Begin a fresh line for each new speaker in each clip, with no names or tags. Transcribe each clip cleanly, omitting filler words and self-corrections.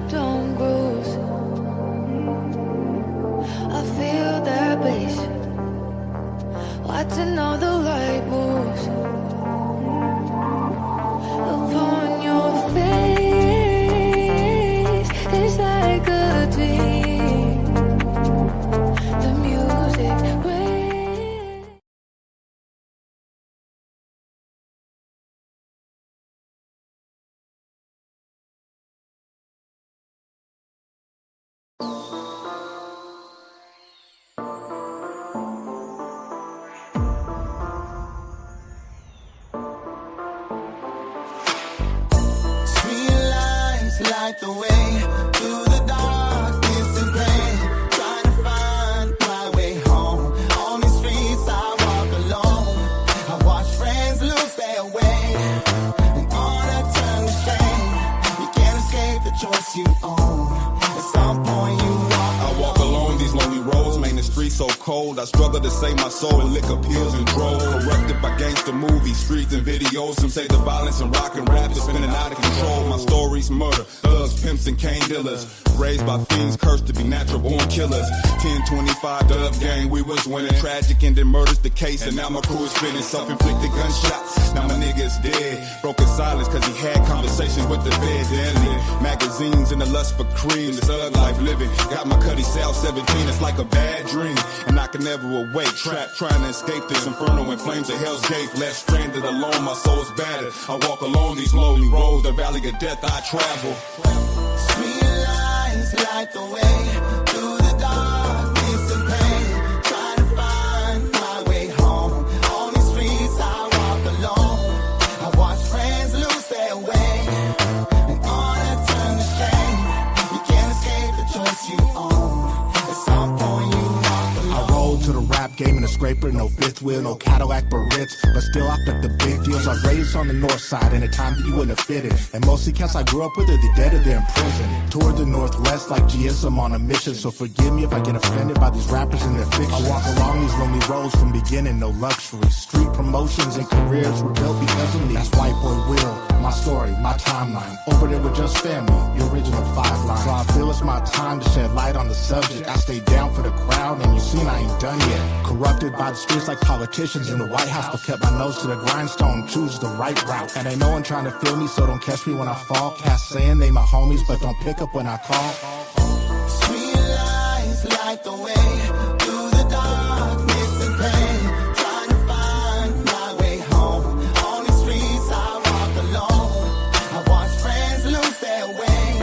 don't bruise. I feel their bliss, watching all the right moves upon your face. It's like a dream. The music rains.
Light the way through the darkness and pain, trying to find my way home. On these streets I walk alone. I watch friends lose their way, and on a turn to shame. You can't escape the choice you own. At some point you walk alone these lonely roads. Man, the streets so cold. I struggle to save my soul and liquor pills and droves. Corrupted by gangster movies, streets and videos. Some say the violence and rock and rap is spinning out of control. My story's murder, thugs, pimps, and cane dealers. Raised by fiends, cursed to be natural born killers. 10-25 dub gang, we was winning. Tragic ending murders the case, and now my crew is spinning. Self-inflicted gunshots, now my nigga is dead. Broken silence cause he had conversations with the feds. Deadly magazines and the lust for cream. The thug life living, got my cutty cell 17, it's like a bad dream. And I can never awake, trapped trying to escape this inferno in flames of hell's gate. Left stranded alone, my soul's battered. I walk along these lonely roads, the valley of death I travel. Sweet lights light the way through the darkness and pain, trying to find my way home. On these streets I walk alone. I watch friends lose their way, and on a turn to shame. You can't escape the choice you own. At some point you walk alone. I rolled to the rap game in a scraper, no fifth wheel, no Cadillac but Ritz, but still I took the big deals. I was raised on the north side in a time that you wouldn't have fitted, and most of the cats I grew up with are the dead or they're in prison. Toward the northwest like GS, I'm on a mission, so forgive me if I get offended by these rappers and their fiction. I walk along these lonely roads from beginning, no luxury. Street promotions and careers were built because of me. That's White Boy Will, my story, my timeline. Over there with just family, the original 5 line. So I feel it's my time to shed light on the subject. I stay down for the crowd, and you seen I ain't done yet. Corrupted by the streets like politicians in the White House, but kept my nose to the grindstone, choose the right route. And ain't no one trying to feel me, so don't catch me when I fall. Cast saying they my homies, but don't pick up when I call. Sweet lights light the way through the darkness and pain, trying to find my way home. On these streets I walk alone. I watch friends lose their way,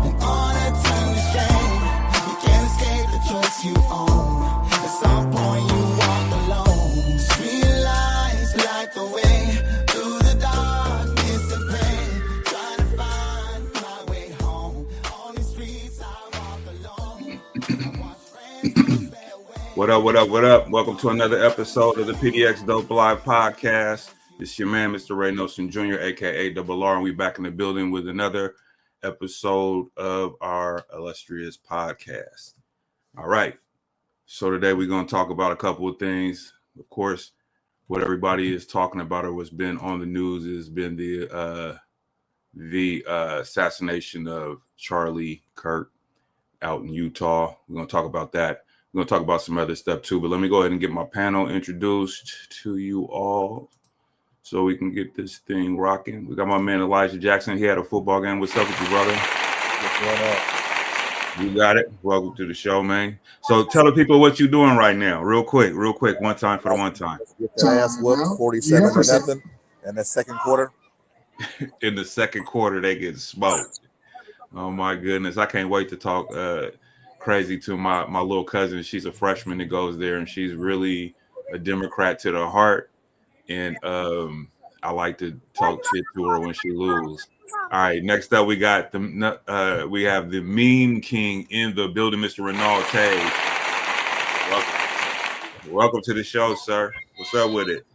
and on a turn to shame. You can't escape the choice you own. At some point you walk alone. Sweet lights light the way through the darkness and pain, trying to find my way home. On these streets I walk alone. I watch friends lose their way.
What up, what up, what up? Welcome to another episode of the PDXDOPE Live Podcast. It's your man, Mr. Ray Nelson Jr., a.k.a. Double R, and we back in the building with another episode of our illustrious podcast. All right. So today we're going to talk about a couple of things. Of course, what everybody is talking about or what's been on the news has been the assassination of Charlie Kirk out in Utah. We're going to talk about that. We're going to talk about some other stuff too, but let me go ahead and get my panel introduced to you all so we can get this thing rocking. We got my man Elijah Jackson. He had a football game. What's up with you, brother?
What's going on?
You got it. Welcome to the show, man. So tell the people what you're doing right now, real quick, one time for the one time.
Get their ass whooped 47-0 in the second quarter.
In the second quarter, they get smoked. Oh my goodness, I can't wait to talk crazy to my little cousin. She's a freshman that goes there, and she's really a Democrat to the heart. And I like to talk shit to her when she loses. All right, next up we got the meme king in the building, Mr. Renald Tage. Welcome to the show, sir. What's up with it?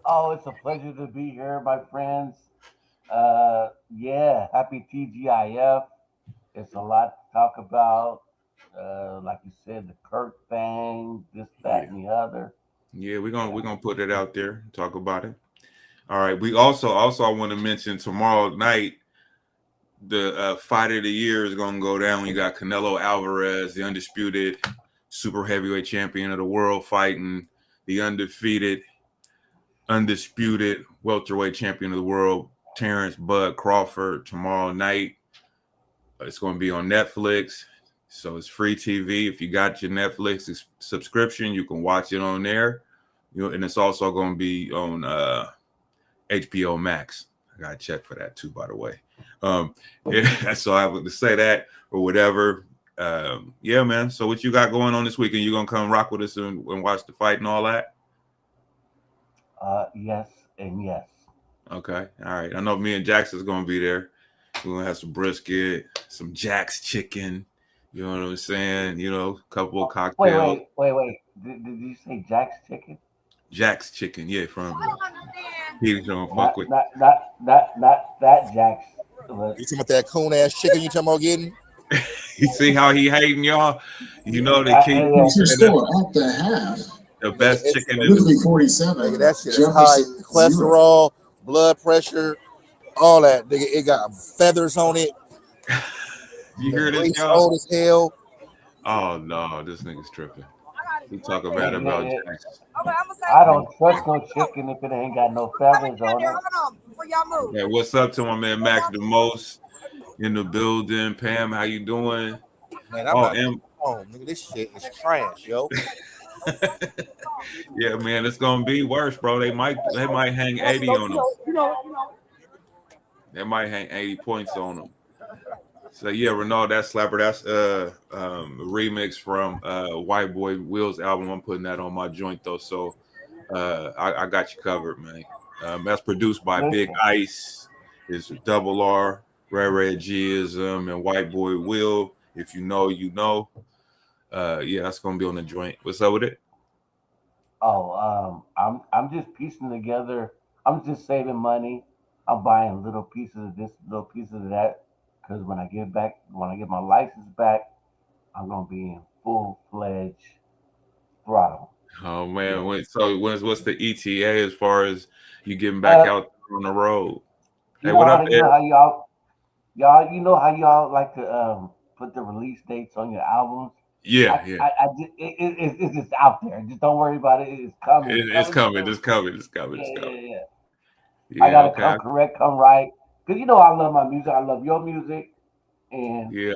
Oh, it's a pleasure to be here, my friends. Happy TGIF. It's a lot to talk about. Like you said, the Kirk thing, this, that, and the other.
Yeah, we're gonna put it out there, talk about it. All right. We also I want to mention tomorrow night the fight of the year is going to go down. You got Canelo Alvarez, the undisputed super heavyweight champion of the world, fighting the undisputed welterweight champion of the world, Terrence Bud Crawford, tomorrow night. It's going to be on Netflix, so it's free TV. If you got your Netflix subscription, you can watch it on there. And it's also going to be on HBO Max. I got to check for that too, by the way. So I have to say that or whatever. Yeah, man. So what you got going on this weekend? You going to come rock with us and watch the fight and all that?
Yes and yes.
Okay. All right. I know me and Jax is going to be there. We're going to have some brisket, some Jax chicken. You know what I'm saying? A couple of cocktails.
Wait. Did you say Jack's chicken?
Jax chicken, yeah, from Peter's don't fuck
Not
with.
that Jack's.
You talking about that coon ass chicken you talking about getting?
You see how he hating y'all? They keep
What's your score at the half?
the best chicken in
Literally
the
47.
Nigga, that shit is high cholesterol, blood pressure, all that. Nigga, it got feathers on it.
You hear this,
Waist
y'all?
old as hell.
Oh no, this nigga's tripping. He talking bad about Jax.
I don't trust no chicken if it ain't got no feathers on it.
Yeah, what's up to my man Max the Most in the building? Pam, how you doing?
Man, nigga, this shit is trash, yo.
Yeah, man, it's gonna be worse, bro. They might hang 80 on them. They might hang 80 points on them. So yeah, Renaud, that slapper, that's a remix from White Boy Will's album. I'm putting that on my joint though, so I got you covered, man. That's produced by Big Ice. It's Double R, Red G-ism, and White Boy Will. If you know, you know. Yeah, that's gonna be on the joint. What's up with it?
Oh, I'm just piecing together. I'm just saving money. I'm buying little pieces of this, little pieces of that. Because when I get my license back, I'm gonna be in full-fledged throttle.
Oh man, what's the ETA as far as you getting back out on the road? Hey, what up,
you know how y'all like to put the release dates on your albums?
Yeah.
It's just out there. Just don't worry about it. It's coming.
It's coming.
Yeah, I gotta come right. Because I love my music. I love your music. And
yeah,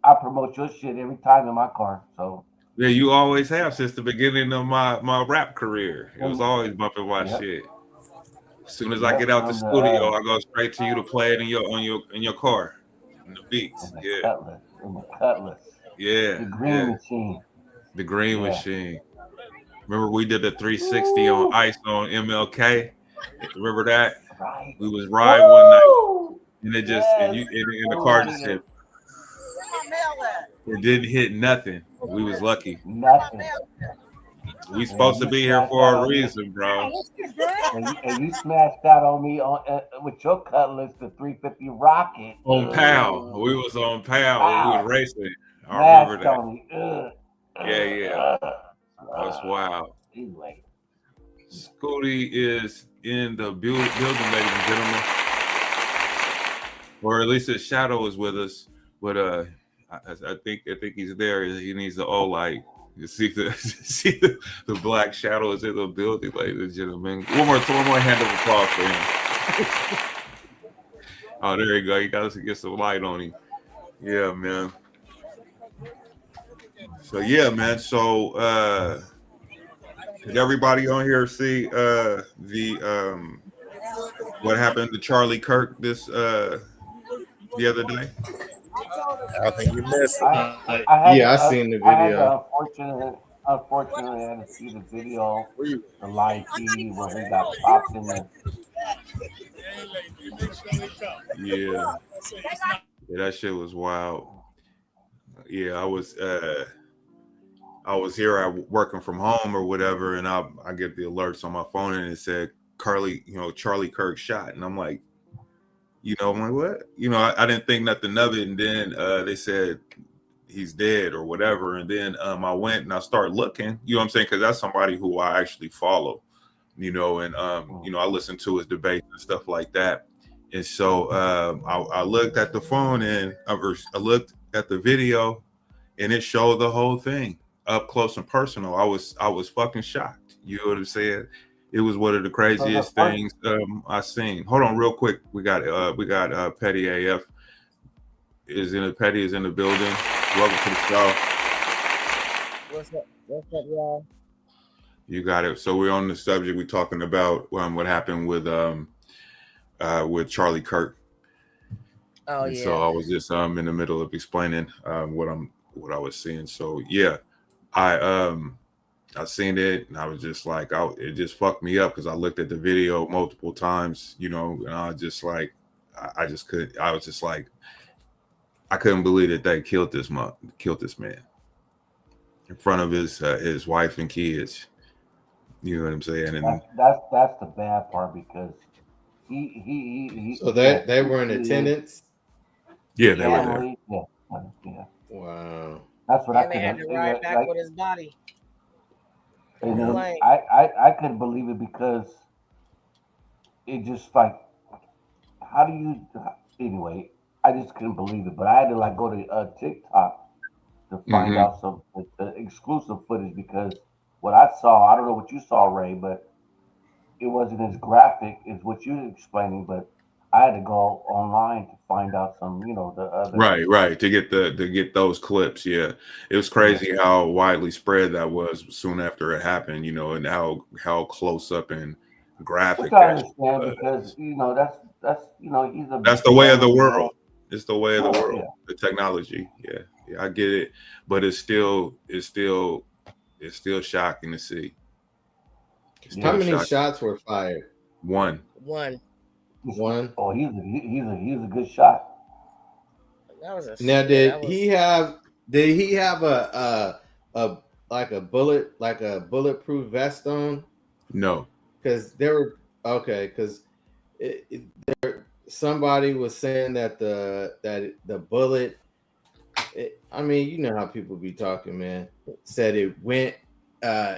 I promote your shit every time in my car. So
yeah, you always have since the beginning of my rap career. It was always bumping my shit. As soon as I get out the studio, I go straight to you to play it in your car. In the beats.
In the Cutlass.
Yeah.
The green machine.
The green machine. Remember we did the 360 on ice on MLK? Remember that?
Right.
We was riding one night, and it just and the car just hit. It didn't hit nothing. We was lucky.
Nothing.
We supposed to be here for a reason, bro.
And you smashed out on me with your Cutlass, the 350 Rocket.
On PAL. We was on PAL. We was racing. I remember that. Yeah. That's wild.
Anyway.
Scooty is in the building, ladies and gentlemen. Or at least his shadow is with us. But I think he's there. He needs the light. You see the black shadow is in the building, ladies and gentlemen. One more hand of applause for him. Oh, there you go. You got to get some light on him. Yeah, man. So yeah, man. So did everybody on here see what happened to Charlie Kirk the other day?
I think you missed.
I seen the video.
Unfortunately, I didn't see the video. The live feed where he got popped in the.
Yeah, that shit was wild. Yeah, I was here working from home or whatever, and I get the alerts on my phone, and it said Charlie Kirk shot, and I'm like, I'm like, what? I didn't think nothing of it, and then they said he's dead or whatever, and then I went and I started looking, you know what I'm saying, because that's somebody who I actually follow, and I listen to his debates and stuff like that, And so I looked at the phone and I looked at the video, and it showed the whole thing up close and personal. I was fucking shocked. You know what I'm saying? It was one of the craziest things I seen. Hold on, real quick. We got Petty AF Petty is in the building. Welcome to the show.
What's up, y'all?
You got it. So we're on the subject. We're talking about what happened with Charlie Kirk.
Oh,
and
yeah.
So I was just in the middle of explaining what I was seeing. So yeah, I seen it and I was just like, it just fucked me up because I looked at the video multiple times, you know, and I just like, I just couldn't. I was just like, I couldn't believe that they killed this man in front of his wife and kids. You know what I'm saying? And
that's the bad part because he
So they were in attendance.
Yeah, they were there.
Yeah.
Wow.
That's what
And
I
they had to ride back with his body.
And I couldn't believe it because it just like, how do you? Anyway, I just couldn't believe it. But I had to like go to TikTok to find out some the exclusive footage because what I saw, I don't know what you saw, Ray, but it wasn't as graphic as what you were explaining. But I had to go online to find out some, the other.
Right to get those clips. Yeah, it was crazy how widely spread that was soon after it happened. You know, and how close up and graphic.
Which I understand because
that's the way of the world. It's the way of the world. Yeah. The technology. Yeah, I get it, but it's still shocking to see.
How many shots were fired?
One.
One.
Oh, he's a good shot.
That was
now, did he have a like a bulletproof vest on?
No.
Because somebody was saying that the bullet, I mean, you know how people be talking, man. Said it went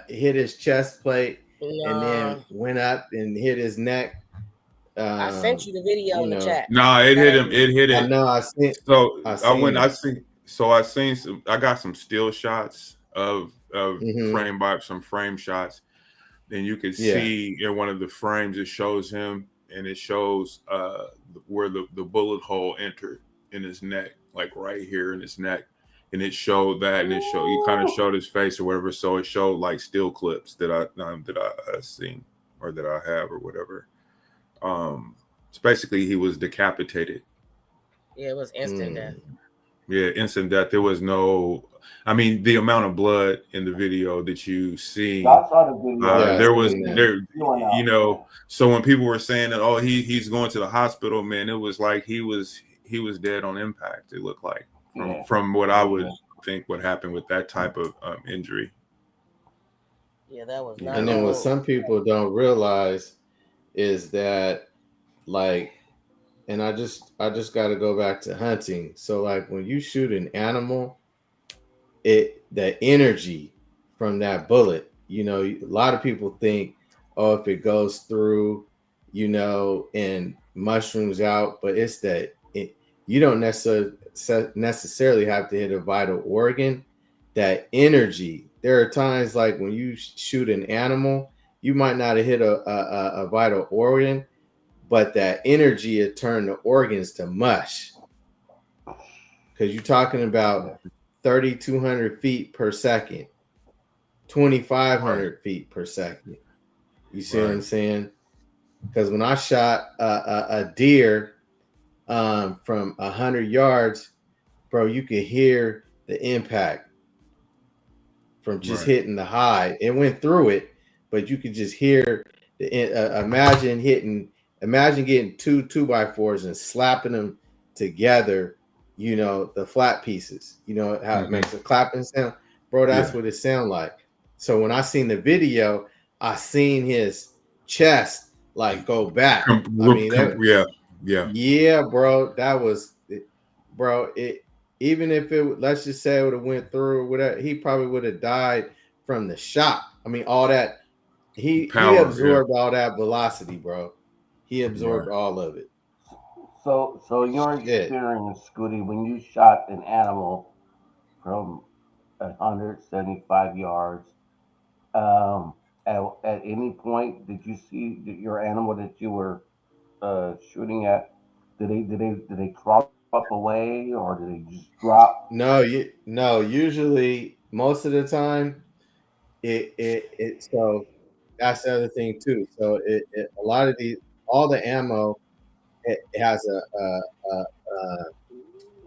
hit his chest plate and then went up and hit his neck.
I sent you the video in the chat.
No, it hit him. It hit it.
I know. I seen.
So I seen some. I got some still shots of frame shots. Then you could see in one of the frames it shows him, and it shows where the bullet hole entered in his neck, like right here in his neck, and it showed that, and he kind of showed his face or whatever. So it showed like still clips that I seen or that I have or whatever. So basically he was decapitated.
Yeah, it was instant death.
Yeah, instant death. There was no, I mean, the amount of blood in the video that you see,
I saw the video.
So when people were saying that, he's going to the hospital, man, it was like he was dead on impact. It looked like from what I would think would happen with that type of injury.
Yeah, that was not.
And then what some people don't realize is that, like, and I just got to go back to hunting. So like when you shoot an animal, the energy from that bullet, a lot of people think, if it goes through, and mushrooms out, but it's that you don't necessarily have to hit a vital organ. That energy. There are times like when you shoot an animal, you might not have hit a vital organ, but that energy had turned the organs to mush. Because you're talking about 3,200 feet per second, 2,500 feet per second. You see what I'm saying? Because when I shot a deer from 100 yards, bro, you could hear the impact from just hitting the hide. It went through it, but you could just hear imagine getting two 2x4s and slapping them together, the flat pieces, how it makes a clapping sound, bro. That's what it sounded like. So when I seen the video, I seen his chest like go back. Yeah, bro. That was, bro. Even if let's just say it would have went through or whatever, he probably would have died from the shock. I mean, all that he absorbed all that velocity, bro. He absorbed all of it.
So your
Shit.
experience, Scooty, when you shot an animal from 175 yards, um, at any point did you see your animal that you were shooting at? Did they crawl up away or did they just drop?
No. Usually, most of the time, so that's the other thing too. So a lot of these, all the ammo, it has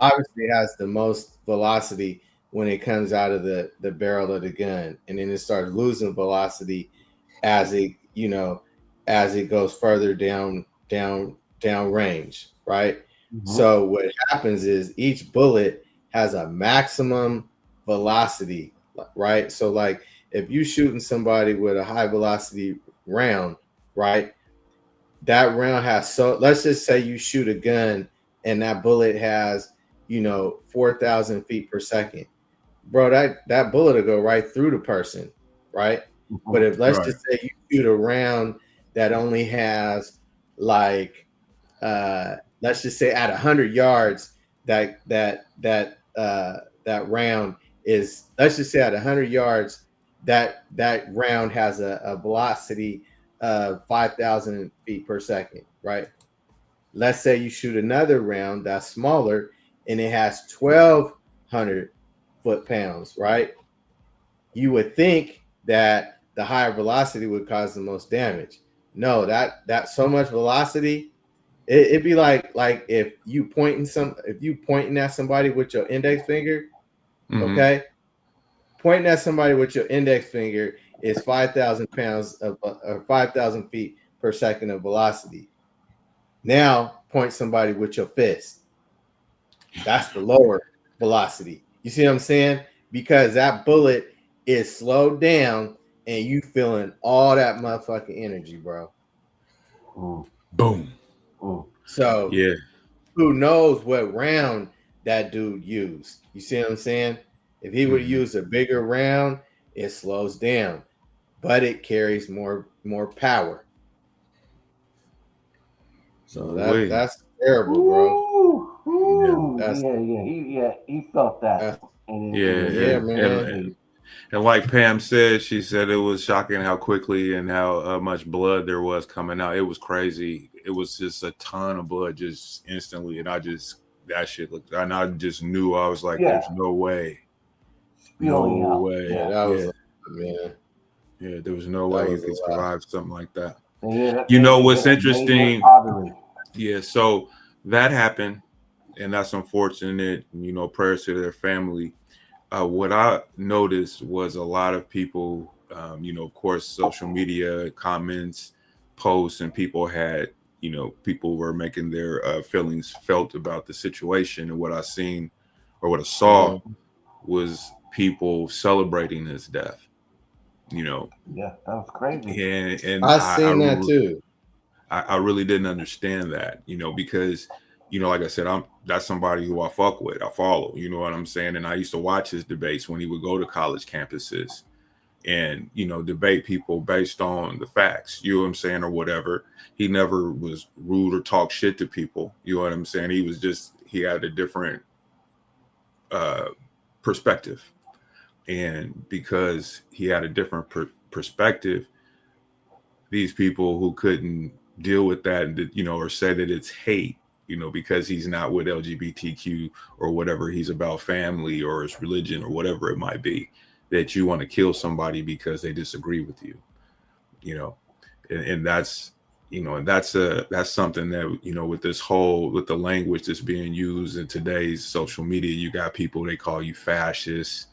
obviously has the most velocity when it comes out of the barrel of the gun, and then it starts losing velocity as it goes further down range, right?
Mhm.
So what happens is each bullet has a maximum velocity, right? So like if you shooting somebody with a high velocity round, right? That round has, so let's just say you shoot a gun and that bullet has 4,000 feet per second, bro. That bullet will go right through the person, right? But
Mhm.
if let's
Right.
just say you shoot a round that only has like let's just say at 100 yards, that round is, let's just say at 100 yards, that round has a velocity of 5,000 feet per second, right? Let's say you shoot another round that's smaller and it has 1,200 foot-pounds, right? You would think that the higher velocity would cause the most damage. No, that so much velocity, it'd be like if you pointing at somebody with your index finger,
Hmm.
okay, pointing at somebody with your index finger is 5,000 pounds of or 5,000 feet per second of velocity. Now point somebody with your fist. That's the lower velocity. You see what I'm saying? Because that bullet is slowed down and you feeling all that motherfucking energy, bro.
Mm.
Boom.
Mm.
So
Yeah.
who knows what round that dude used? You see what I'm saying? If he would
Hmm.
use a bigger round, it slows down, but it carries more power. So
Wait.
that's terrible, bro.
Ooh,
Yeah.
ooh,
That's
he felt that,
that's
Yeah.
and
yeah,
And and
man.
and and like Pam said, she said it was shocking how quickly and how much blood there was coming out. It was crazy. It was just a ton of blood just instantly, and I just that shit looked. And I just knew I was like,
yeah,
"There's no way, no
spewing out,
way."
Yeah,
yeah.
that was
Yeah,
man.
yeah. There was no
That
way he
was a
could
lot.
survive something like that.
They
You
hit
know
they hit
what's
a major
interesting?
artery.
Yeah. So that happened, and that's unfortunate. Prayers to their family. What I noticed was a lot of people, of course, social media comments, posts, and people had, people were making their feelings felt about the situation. And what I seen or what I saw
Mhm.
was people celebrating his death, you know,
Yeah, that was crazy.
and
I seen that too.
I really didn't understand that, because, like I said, that's somebody who I fuck with, I follow, you know what I'm saying? And I used to watch his debates when he would go to college campuses and, debate people based on the facts, you know what I'm saying, or whatever. He never was rude or talk shit to people, you know what I'm saying? He had a different uh, perspective. And because he had a different perspective, these people who couldn't deal with that, or say that it's hate, because he's not with LGBTQ or whatever, he's about family or his religion or whatever it might be, that you want to kill somebody because they disagree with you, you know, and that's, that's something that, with the language that's being used in today's social media, you got people, they call you fascists,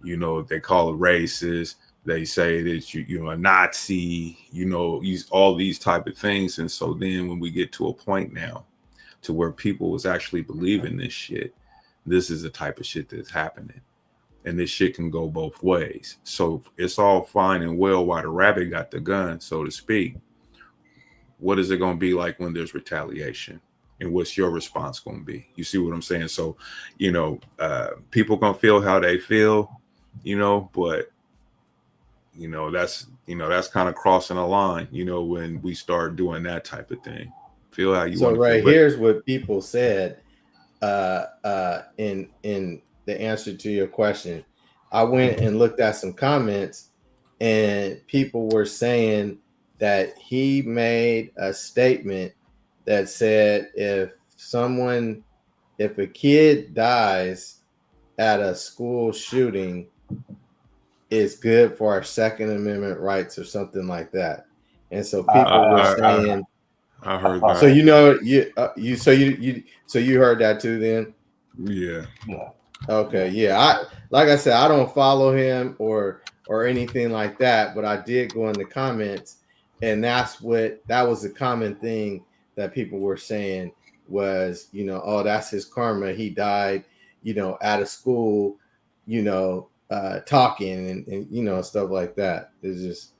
they call it racist. They say that you're a Nazi, use all these type of things. And so then when we get to a point now to where people is actually believing this shit, this is the type of shit that's happening. And this shit can go both ways. So it's all fine and well while the rabbit got the gun, so to speak. What is it going to be like when there's retaliation? And what's your response going to be? You see what I'm saying? So, people going to feel how they feel, but that's kind of crossing a line, when we start doing that type of thing. Feel how you
So
want to
right
feel.
here's what people said in the answer to your question. I went and looked at some comments, and people were saying that he made a statement that said if a kid dies at a school shooting, it's good for our Second Amendment rights or something like that. And so people were saying,
I heard
so
that.
so you heard that too then?
Yeah.
Okay, yeah. Like I said, I don't follow him or anything like that, but I did go in the comments, and that was a common thing that people were saying was, oh, that's his karma. He died, at a school, talking and stuff like that. It's just,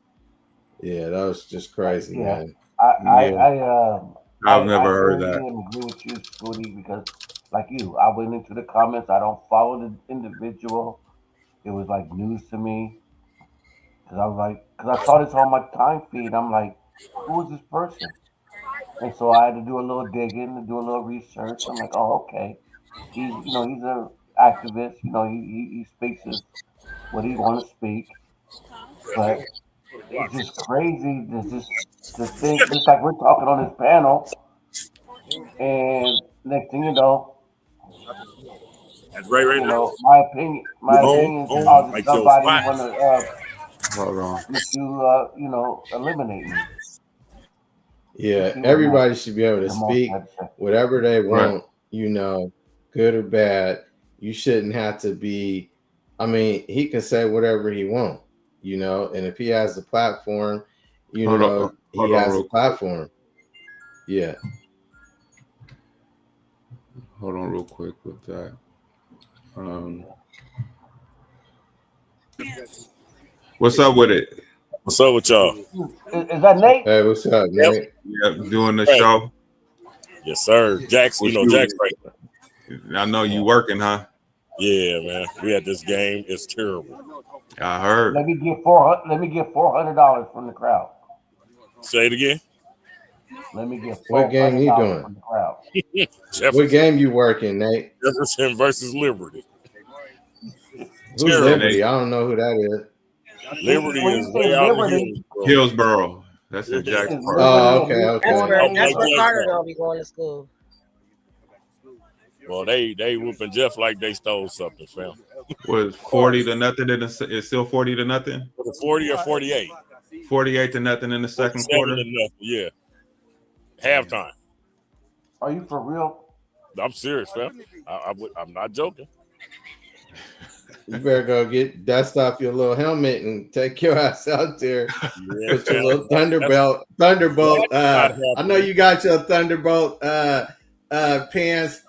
that was just crazy, man.
I've never heard that.
I agree with you, Scooty, because like you, I went into the comments. I don't follow the individual. It was like news to me because I saw this on my time feed. I'm like, who is this person? And so I had to do a little digging and do a little research. I'm like, oh, okay. He's an activist. He speaks what he want to speak, but it's just crazy to think just like we're talking on this panel, and next thing you know,
That's right now.
my opinion is causes somebody want to
Hold on.
eliminate me.
Yeah, everybody should be able to speak whatever they want, good or bad. You shouldn't have to be, he can say whatever he wants, and if he has the platform, he has a platform. Yeah.
Hold on real quick with that. What's up with it?
What's up with y'all?
Is that Nate?
Hey, what's up, Nate?
Yep, doing the show.
Yes, sir. Jax, Jax right.
I know you working, huh?
Yeah, man. We had this game. It's terrible.
I heard.
Let me get $400 from the crowd.
Say it again.
Let me get
what game you doing?
From the crowd.
What game you working, Nate?
Jefferson versus Liberty.
Who's Liberty? I don't know who that is.
Liberty is way out of
Hillsboro. That's in Jacksboro.
Oh, okay.
That's where Carter gonna be going to school.
Well, they whooping Jeff like they stole something, fam.
Was 40-0 it's still 40-0?
40 or 48?
48-0 in the second quarter.
Yeah. Halftime.
Are you for real?
I'm serious, fam. I'm not joking.
You better go dust off your little helmet and take your ass out there.
Yeah,
put your little Thunderbolt. I know you got your Thunderbolt pants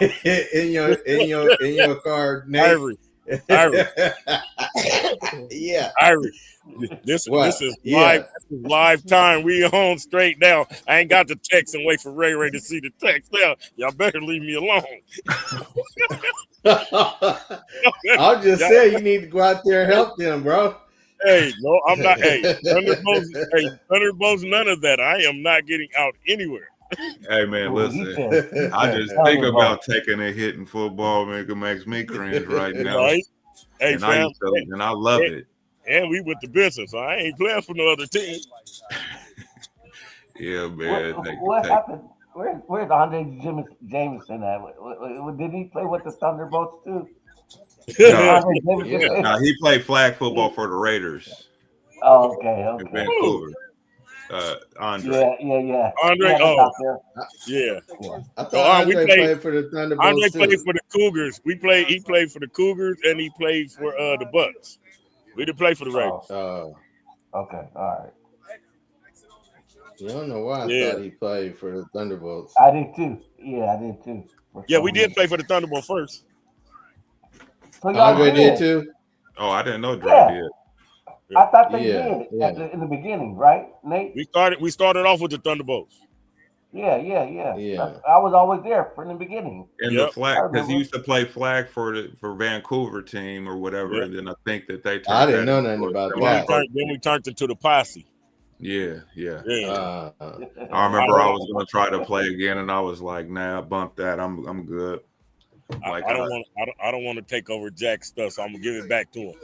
in your car, Nate.
Irie.
Yeah.
Irie. This is live time. We on straight now. I ain't got the text and wait for Ray to see the text now. Y'all better leave me alone.
I'm just saying you need to go out there and help them, bro.
Hey, no, I'm not. Hey, Thunderbolts, none of that. I am not getting out anywhere.
Hey man, listen. I just think about taking a hit in football, man. It makes me cringe right now.
Right? Hey,
and
fam,
I love it.
And we with the business, so I ain't playing for no other team.
Yeah, man.
What happened? Where's Andre Jameson at? Did he play with the Thunderbolts too?
No, he played flag football for the Raiders.
Oh, okay.
In Vancouver. Andre.
Yeah.
Andre, yeah.
I thought Andre played for the Thunderbolts.
Andre played for the Cougars. He played for the Cougars, and he played for the Bucks. We didn't play for the Raiders.
Okay, all right.
You don't know why I thought he played for the Thunderbolts.
I did too. Yeah, I did too.
Yeah, we did play for the Thunderbolts first.
So
Andre did too?
Oh, I didn't know Dre did.
I thought they did in the beginning, right, Nate?
We started off with the Thunderbolts.
Yeah. I was always there from the beginning.
In the flag, because he used to play flag for Vancouver team or whatever. And then I think that they.
I didn't know nothing about that.
Then we turned into the posse.
Yeah.
Yeah.
I remember I was gonna try to play again, and I was like, "Nah, bump that. I'm good." Like
I don't want to take over Jack's stuff, so I'm gonna give it back to him.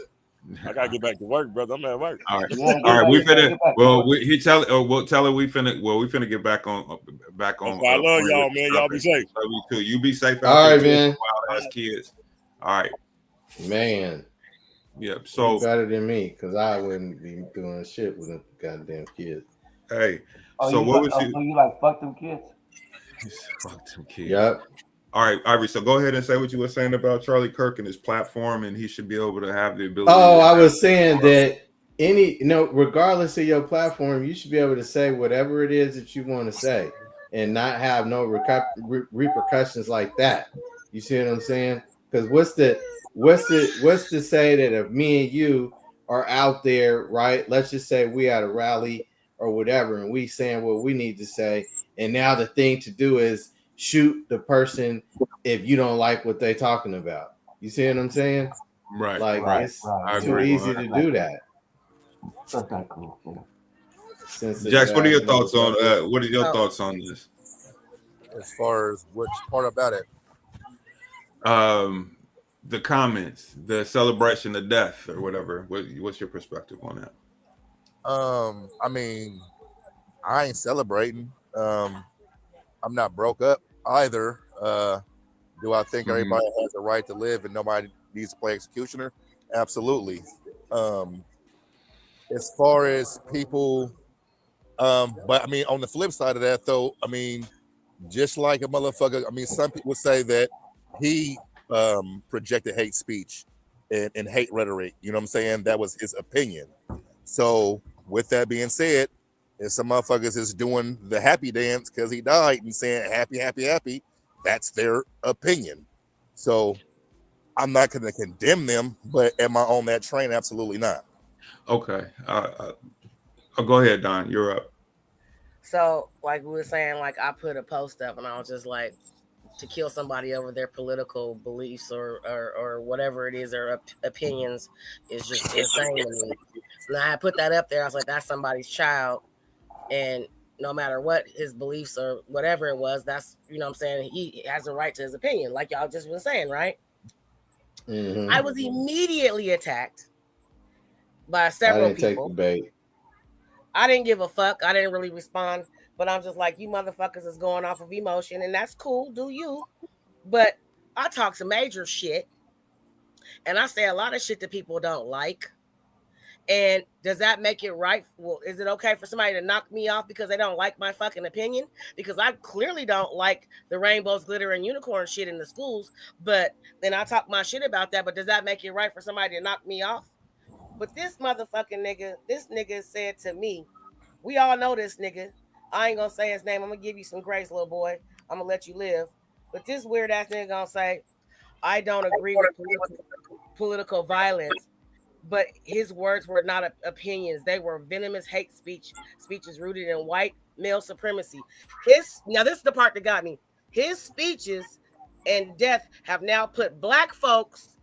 I gotta get back to work, brother. I'm at work.
all right,
Yeah,
all right. We finna.
get back to
Well,
it.
he tell. We'll tell her we finna. Well, we finna get back on.
I love
point
y'all,
with
man.
stuff.
Y'all be safe.
So you too. You be safe out
All
there,
right,
too,
man.
wild ass kids. All right.
Man,
Yep.
you
So
better than me, because I wouldn't be doing shit with them goddamn kids.
hey.
Oh,
So what was
so
you?
you like fuck them kids?
Fuck them kids.
Yep.
All right, Ivory. So go ahead and say what you were saying about Charlie Kirk and his platform, and he should be able to have the ability.
Oh, I was saying that regardless of your platform, you should be able to say whatever it is that you want to say and not have no repercussions like that. You see what I'm saying? Because what's to say that if me and you are out there, right? Let's just say we at a rally or whatever, and we saying what we need to say, and now the thing to do is shoot the person if you don't like what they're talking about. You see what I'm saying?
Right.
Like
Right,
it's
right.
too easy to do that.
That's not cool. Yeah.
Sensitive
Jax, what are your
ass
thoughts on?
motherfuckers.
What are your thoughts on this?
As far as which part about it?
The comments, the celebration of death, or whatever. What's your perspective on that?
I mean, I ain't celebrating. I'm not broke up either. Do I think everybody has a right to live and nobody needs to play executioner? Absolutely. As far as people, but I mean, on the flip side of that, though, I mean, just like a motherfucker, I mean, some people say that he projected hate speech and hate rhetoric. You know what I'm saying? That was his opinion. So, with that being said, if some motherfuckers is doing the happy dance because he died and saying happy, happy, happy, that's their opinion. So, I'm not going to condemn them, but am I on that train? Absolutely not.
Okay. Go ahead, Don. You're up.
So, like we were saying, like I put a post up and I was just like, to kill somebody over their political beliefs or whatever it is, their opinions is just insane to me. Now I put that up there. I was like, that's somebody's child, and no matter what his beliefs or whatever it was, that's, you know what I'm saying, he has a right to his opinion, like y'all just been saying, right?
Mm-hmm.
I was immediately attacked by
I
several
didn't take
people.
the bait.
I didn't give a fuck. I didn't really respond, but I'm just like, you motherfuckers is going off of emotion, and that's cool. Do you? But I talk some major shit, and I say a lot of shit that people don't like. And does that make it right? Well, is it okay for somebody to knock me off because they don't like my fucking opinion? Because I clearly don't like the rainbows, glitter, and unicorn shit in the schools. But then I talk my shit about that. But does that make it right for somebody to knock me off? But this motherfucking nigga, this nigga said to me, we all know this nigga. I ain't gonna say his name. I'm gonna give you some grace, little boy. I'm gonna let you live. But this weird ass nigga gonna say, I don't agree with political violence. But his words were not opinions. They were venomous hate speeches rooted in white male supremacy. Now this is the part that got me. His speeches and death have now put black folks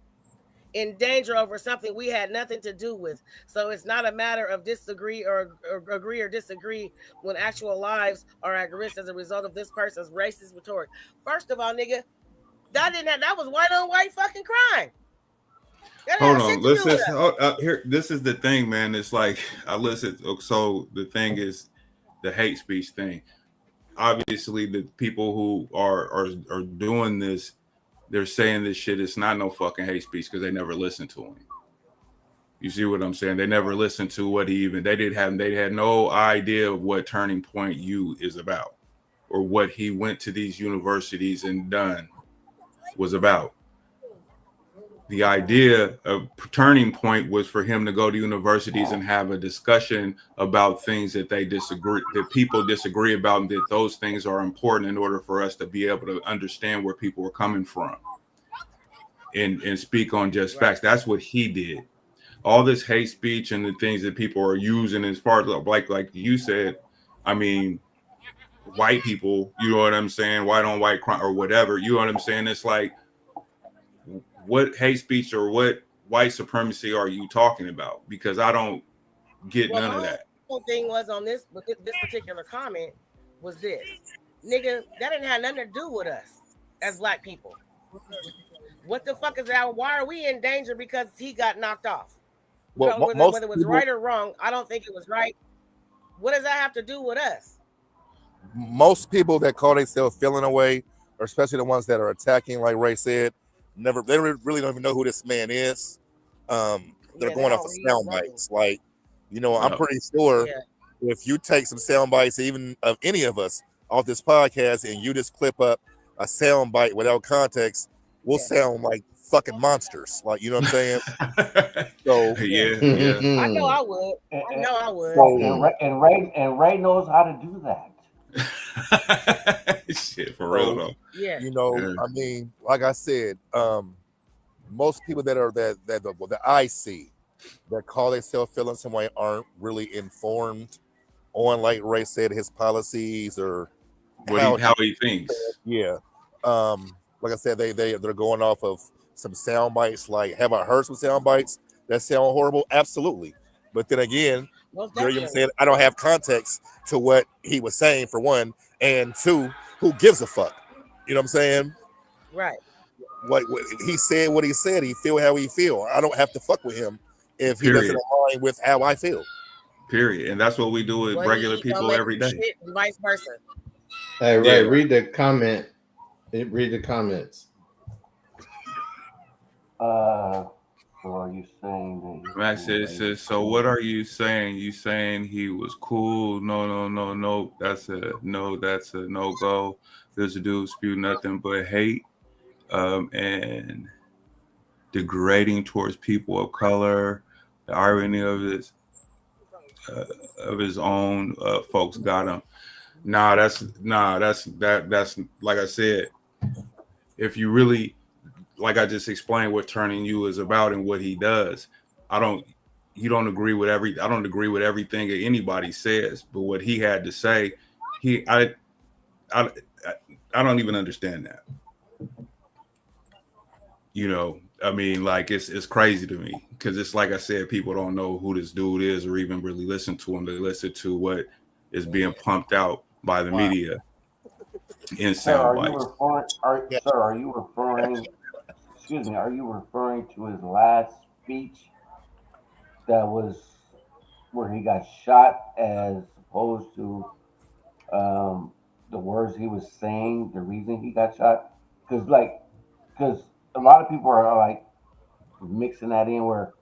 in danger over something we had nothing to do with. So it's not a matter of disagree or agree or disagree when actual lives are at risk as a result of this person's racist rhetoric. First of all, nigga, that was white on white fucking crime.
Hold on. Let's just here. This is the thing, man. It's like I listen. So the thing is the hate speech thing. Obviously, the people who are doing this, they're saying this shit. It's not no fucking hate speech because they never listened to him. You see what I'm saying? They never listened to what they had no idea of what Turning Point U is about or what he went to these universities and done was about. The idea of Turning Point was for him to go to universities and have a discussion about things that people disagree about, and that those things are important in order for us to be able to understand where people are coming from and speak on just facts. That's what he did. All this hate speech and the things that people are using as far as like you said, I mean, white people, you know what I'm saying? White on white crime or whatever, you know what I'm saying? It's like, what hate speech or what white supremacy are you talking about? Because I don't get none of that.
whole thing was on this particular comment was this, nigga, that didn't have nothing to do with us as black people. What the fuck is that? Why are we in danger because he got knocked off?
Well,
whether it was right or wrong, I don't think it was right. What does that have to do with us?
Most people that call themselves feeling away, or especially the ones that are attacking, like Ray said, they really don't even know who this man is. They're going off of sound bites. Like, I'm pretty sure if you take some sound bites, even of any of us, off this podcast, and you just clip up a sound bite without context, we'll sound like fucking monsters. Like, you know what I'm saying? So
yeah.
I know I would. I know I would.
So, and Ray knows how to do that.
Shit, for real though.
Yeah.
I mean, like I said, most people that I see that call themselves feeling some way aren't really informed on, like Ray said, his policies or
how he thinks.
Yeah. Like I said, they're going off of some sound bites. Like, have I heard some sound bites that sound horrible? Absolutely. But then again, William said, I don't have context to what he was saying, for one, and two, who gives a fuck? You know what I'm saying?
Right.
What he said, what he said, he feel how he feel. I don't have to fuck with him if he doesn't align with how I feel.
Period. And that's what we do with regular people every day.
Shit, vice versa.
Hey, Ray, read the comment. Read the comments.
So are you saying that?
Max says, so what are you saying? You saying he was cool? No. That's a no-go. This dude spew nothing but hate and degrading towards people of color. The irony of his own folks got him. That's like I said, if you really, like I just explained what Turning You is about and what he does, I don't agree with everything that anybody says, but what he had to say, I don't even understand that. I mean, like, it's crazy to me, because it's like I said, people don't know who this dude is or even really listen to him. They listen to what is being pumped out by the media in sound bites.
Are you referring to his last speech that was where he got shot, as opposed to the words he was saying, the reason he got shot? Because a lot of people are like mixing that in, where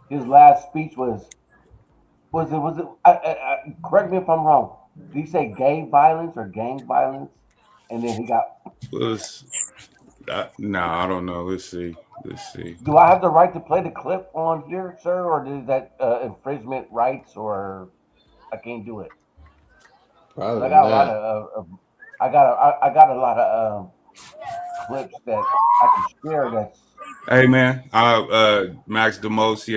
his last speech was it correct me if I'm wrong, did he say gay violence or gang violence? And then he got
I don't know. Let's see.
Do I have the right to play the clip on here, sir, or is that infringement rights, or I can't do it?
Probably
I got
not.
I got a lot of clips that I can share.
Hey man, Max DeMos,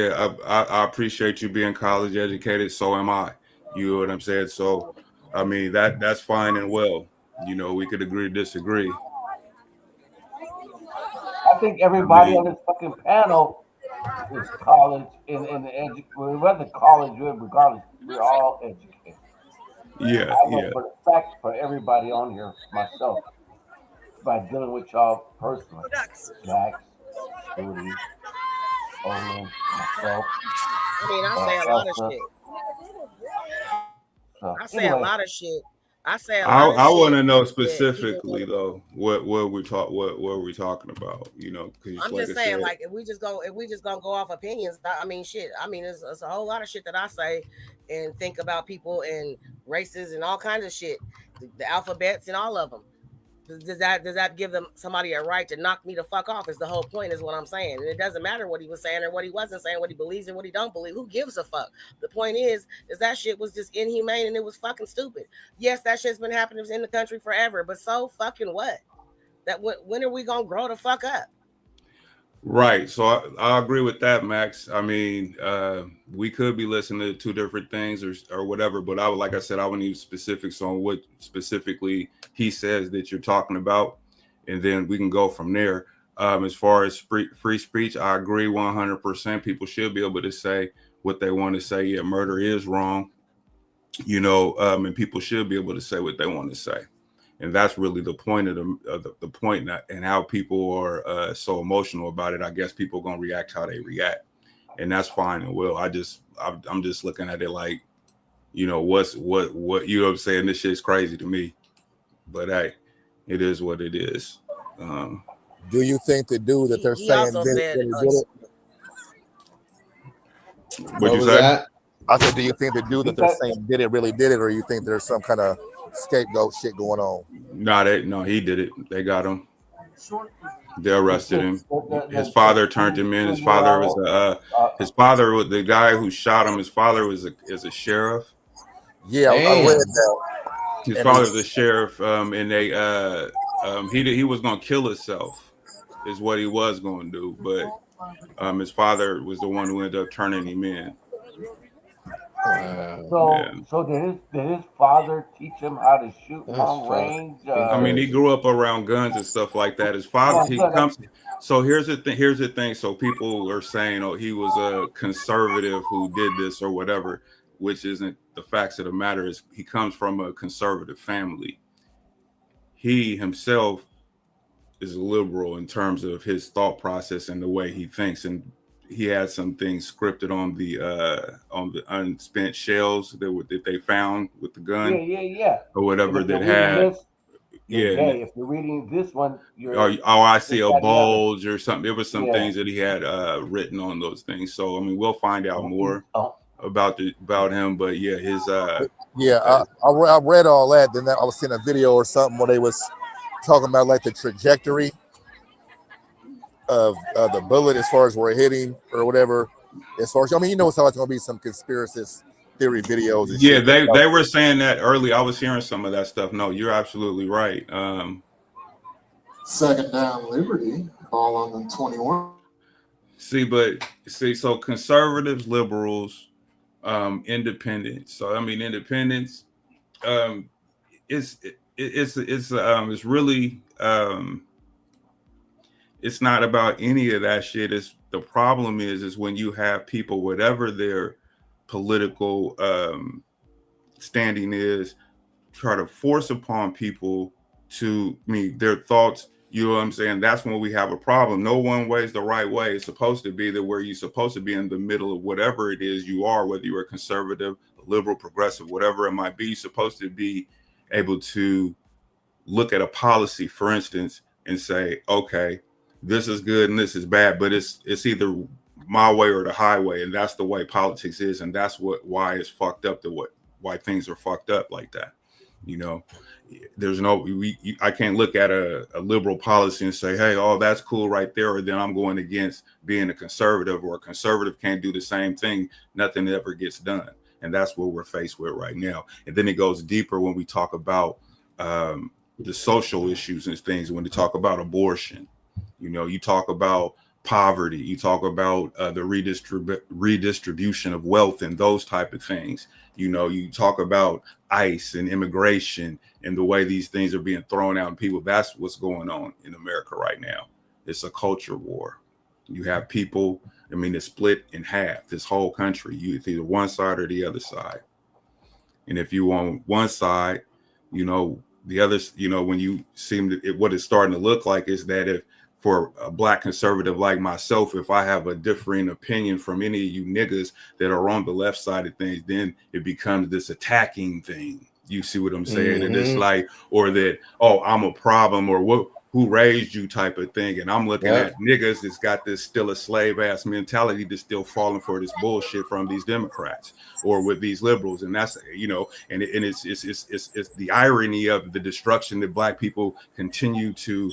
I appreciate you being college educated. So am I. You know what I'm saying? So, I mean, that's fine and well. We could agree to disagree.
I think everybody on this fucking panel is college in the whether college or regardless, we're all educated.
Yeah.
I know for the fact for everybody on here, myself, by dealing with y'all personally, Max, Rudy, Olin, myself.
I mean, I say a lot of shit. I say a lot of shit. I
want to know specifically though what we're talking about.
I'm just saying, like, if we just gonna go off opinions, I mean, shit. I mean, it's a whole lot of shit that I say and think about people and races and all kinds of shit, the alphabets and all of them. Does that give them somebody a right to knock me the fuck off? Is the whole point, is what I'm saying. And it doesn't matter what he was saying or what he wasn't saying, what he believes and what he don't believe. Who gives a fuck? The point is that shit was just inhumane and it was fucking stupid. Yes, that shit's been happening in the country forever, but so fucking what? When are we gonna grow the fuck up?
Right. So I agree with that, Max. I mean, we could be listening to two different things or whatever, but like I said, I would need specifics on what specifically he says that you're talking about, and then we can go from there. As far as free speech, I agree 100%. People should be able to say what they want to say. Yeah, murder is wrong. you know, and people should be able to say what they want to say. And that's really the point of the point, and how people are so emotional about it. I guess people are gonna react how they react, and that's fine and well. I'm just looking at it like, you know, what you know what I'm saying? This shit's crazy to me, but hey, it is what it is.
Do you think the dude that they're
He
saying
also
did
said,
it, did it?
What'd you
was
say?
that?
I said, do you think the dude that they're saying did it really did it, or you think there's some kind of scapegoat shit going on?
No, he did it. They got him. They arrested him. His father turned him in. His father was the guy who shot him. His father is a sheriff.
Yeah, I
Damn.
read that.
His
And
father was a sheriff, and they he was gonna kill himself, is what he was gonna do. But his father was the one who ended up turning him in.
Wow.
So did his father teach him how to shoot
That's
long range?
I mean, he grew up around guns and stuff like that. His father, he comes. So here's the thing. Here's the thing. So people are saying, "Oh, he was a conservative who did this or whatever," which isn't the facts of the matter. Is he comes from a conservative family. He himself is a liberal in terms of his thought process and the way he thinks, and he had some things scripted on the unspent shells that they found with the gun.
Yeah.
Or whatever that had.
Gay. If you're reading this one, you're
I see a
that the other.
bulge or something. There was some things that he had written on those things. So I mean, we'll find out more about him. But yeah, his
I read all that. Then I was seeing a video or something where they was talking about like the trajectory of the bullet as far as where it hitting or whatever. As far as, I mean, you know, it's always going to be some conspiracy theory videos. And
yeah,
shit.
they were saying that early. I was hearing some of that stuff. No, you're absolutely right.
Second down Liberty, ball on the 21.
So conservatives, liberals, independents. So I mean, independents. It's really it's not about any of that shit. It's the problem is when you have people, whatever their political standing is, try to force upon people to their thoughts. You know what I'm saying? That's when we have a problem. No one way is the right way. It's supposed to be that where you're supposed to be in the middle of whatever it is you are, whether you're a conservative, a liberal, progressive, whatever it might be. You're supposed to be able to look at a policy, for instance, and say, okay, this is good and this is bad, but it's either my way or the highway, and that's the way politics is, and that's why it's fucked up. Why things are fucked up like that. You know, there's I can't look at a liberal policy and say, hey, oh, that's cool right there, or then I'm going against being a conservative, or a conservative can't do the same thing. Nothing ever gets done, and that's what we're faced with right now. And then it goes deeper when we talk about the social issues and things. When we talk about abortion, you know, you talk about poverty, you talk about the redistribution of wealth and those type of things. You know, you talk about ICE and immigration and the way these things are being thrown out on people. That's what's going on in America right now. It's a culture war. You have people, I mean, it's split in half, this whole country. It's either one side or the other side. And if you on one side, you know, the others, you know, when you seem to, what it's starting to look like is that if, for a black conservative like myself, if I have a differing opinion from any of you niggas that are on the left side of things, then it becomes this attacking thing. You see what I'm saying? And it's like, or that, oh, I'm a problem, or what, who raised you type of thing. And I'm looking at niggas that's got this still a slave ass mentality that's still falling for this bullshit from these Democrats or with these liberals. And that's, you know, and it's the irony of the destruction that black people continue to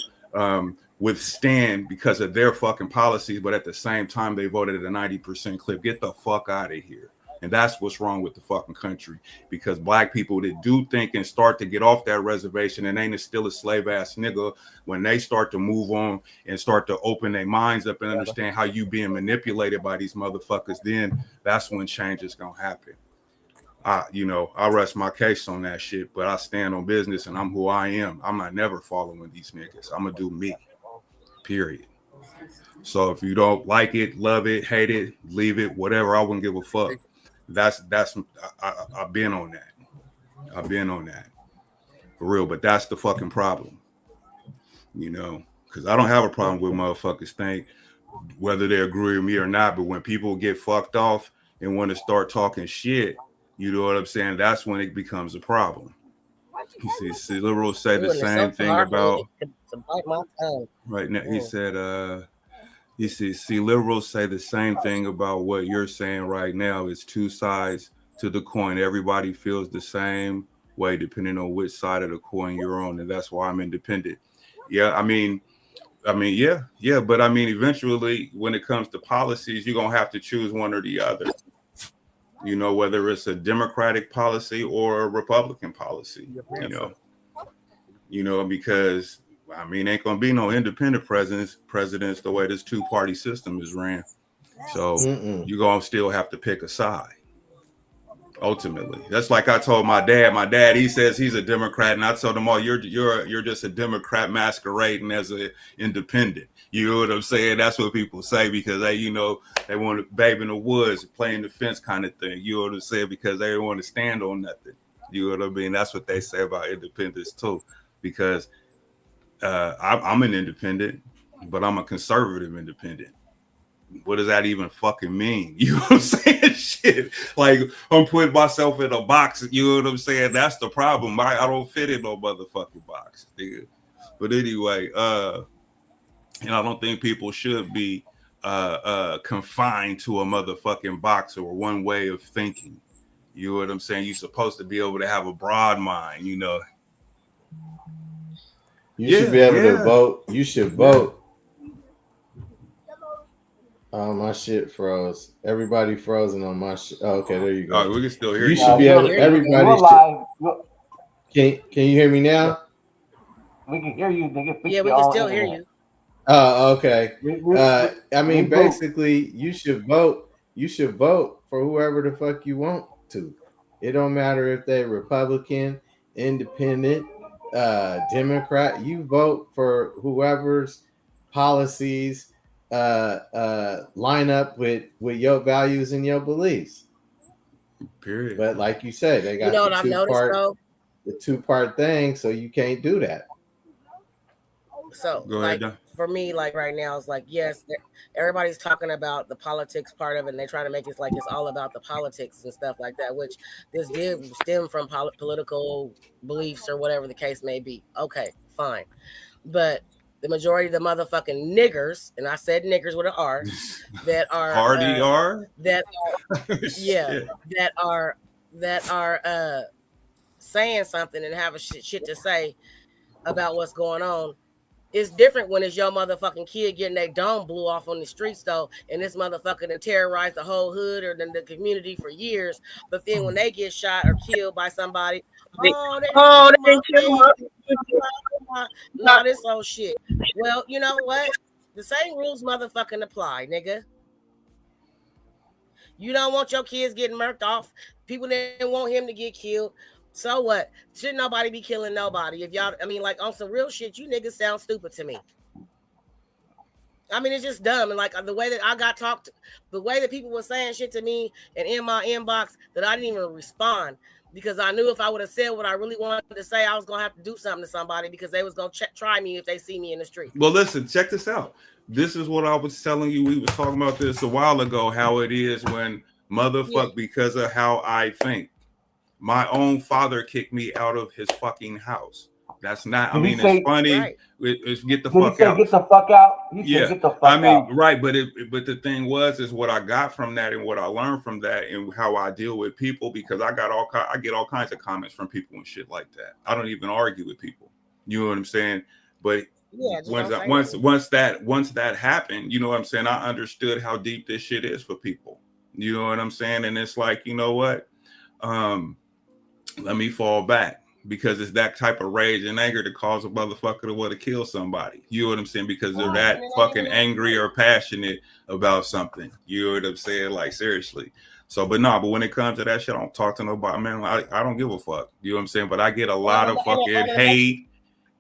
withstand because of their fucking policies, but at the same time they voted at a 90% clip. Get the fuck out of here. And that's what's wrong with the fucking country, because black people that do think and start to get off that reservation and ain't still a slave ass nigga, when they start to move on and start to open their minds up and understand how you being manipulated by these motherfuckers, then that's when change is gonna happen. You know, I rest my case on that shit, but I stand on business and I'm who I am. I'm not never following these niggas. I'm gonna do me. Period. So if you don't like it, love it, hate it, leave it, whatever, I wouldn't give a fuck. I've been on that. I've been on that for real, but that's the fucking problem, you know. Because I don't have a problem with motherfuckers think whether they agree with me or not, but when people get fucked off and want to start talking shit, you know what I'm saying? That's when it becomes a problem. You see, liberals say the same thing about right now. He said, you see, liberals say the same thing about what you're saying right now. It's two sides to the coin. Everybody feels the same way depending on which side of the coin you're on, and that's why I'm independent. Yeah, I mean, yeah, but I mean, eventually, when it comes to policies, you're gonna have to choose one or the other. You know, whether it's a Democratic policy or a Republican policy. You know, because I mean, ain't gonna be no independent presidents the way this two-party system is ran. So you're gonna still have to pick a side. Ultimately, that's like I told my dad. My dad, he says he's a Democrat, and I told him, "Oh, you're just a Democrat masquerading as an independent." You know what I'm saying? That's what people say because they want to babe in the woods, playing the fence kind of thing. You know what I'm saying? Because they don't want to stand on nothing. You know what I mean? That's what they say about independence too. Because I'm an independent, but I'm a conservative independent. What does that even fucking mean? You know what I'm saying? Shit. Like, I'm putting myself in a box. You know what I'm saying? That's the problem. I don't fit in no motherfucking box. Nigga. But anyway, and I don't think people should be confined to a motherfucking box or one way of thinking. You know what I'm saying? You're supposed to be able to have a broad mind, you know.
You should be able to vote. You should vote. Oh, my shit froze. Everybody frozen on my shit. Oh, okay, there you go.
Oh, we can still hear you.
You should be able to, everybody should. Can you hear me now?
We can hear you, nigga.
Yeah, we can still hear you.
Oh, okay. I mean, basically, you should vote. You should vote for whoever the fuck you want to. It don't matter if they're Republican, Independent, Democrat. You vote for whoever's policies line up with your values and your beliefs.
Period.
But like you said, they got the two-part thing, so you can't do that.
So like for me, like right now, it's like, yes, everybody's talking about the politics part of it, and they try to make it like it's all about the politics and stuff like that, which this did stem from political beliefs or whatever the case may be. Okay, fine. But the majority of the motherfucking niggers, and I said niggers with an R, that are
RDR,
that are saying something and have a shit to say about what's going on. It's different when it's your motherfucking kid getting their dome blew off on the streets though, and this motherfucker that terrorized the whole hood or the community for years. But then when they get shot or killed by somebody, they kill no, this old shit. Well, you know what? The same rules motherfucking apply, nigga. You don't want your kids getting murked off. People didn't want him to get killed. So what? Should nobody be killing nobody? If y'all, I mean, like on some real shit, you niggas sound stupid to me. I mean, it's just dumb. And like the way that I got talked, the way that people were saying shit to me and in my inbox that I didn't even respond because I knew if I would have said what I really wanted to say, I was going to have to do something to somebody because they was going to try me if they see me in the street.
Well, listen, check this out. This is what I was telling you. We was talking about this a while ago, how it is when motherfuck because of how I think. My own father kicked me out of his fucking house. That's not, I mean, it's funny.
Right.
It's get the fuck out.
Get the fuck out.
Yeah.
Get the fuck
I mean,
out.
right. But the thing is what I got from that and what I learned from that and how I deal with people, because I get all kinds of comments from people and shit like that. I don't even argue with people. You know what I'm saying? But once that happened, you know what I'm saying? I understood how deep this shit is for people. You know what I'm saying? And it's like, you know what? Let me fall back because it's that type of rage and anger to cause a motherfucker to want to kill somebody. You know what I'm saying? Because they're that fucking angry or passionate about something. You know what I'm saying? Like, seriously. So, but when it comes to that shit, I don't talk to nobody, man. I don't give a fuck. You know what I'm saying? But I get a lot of fucking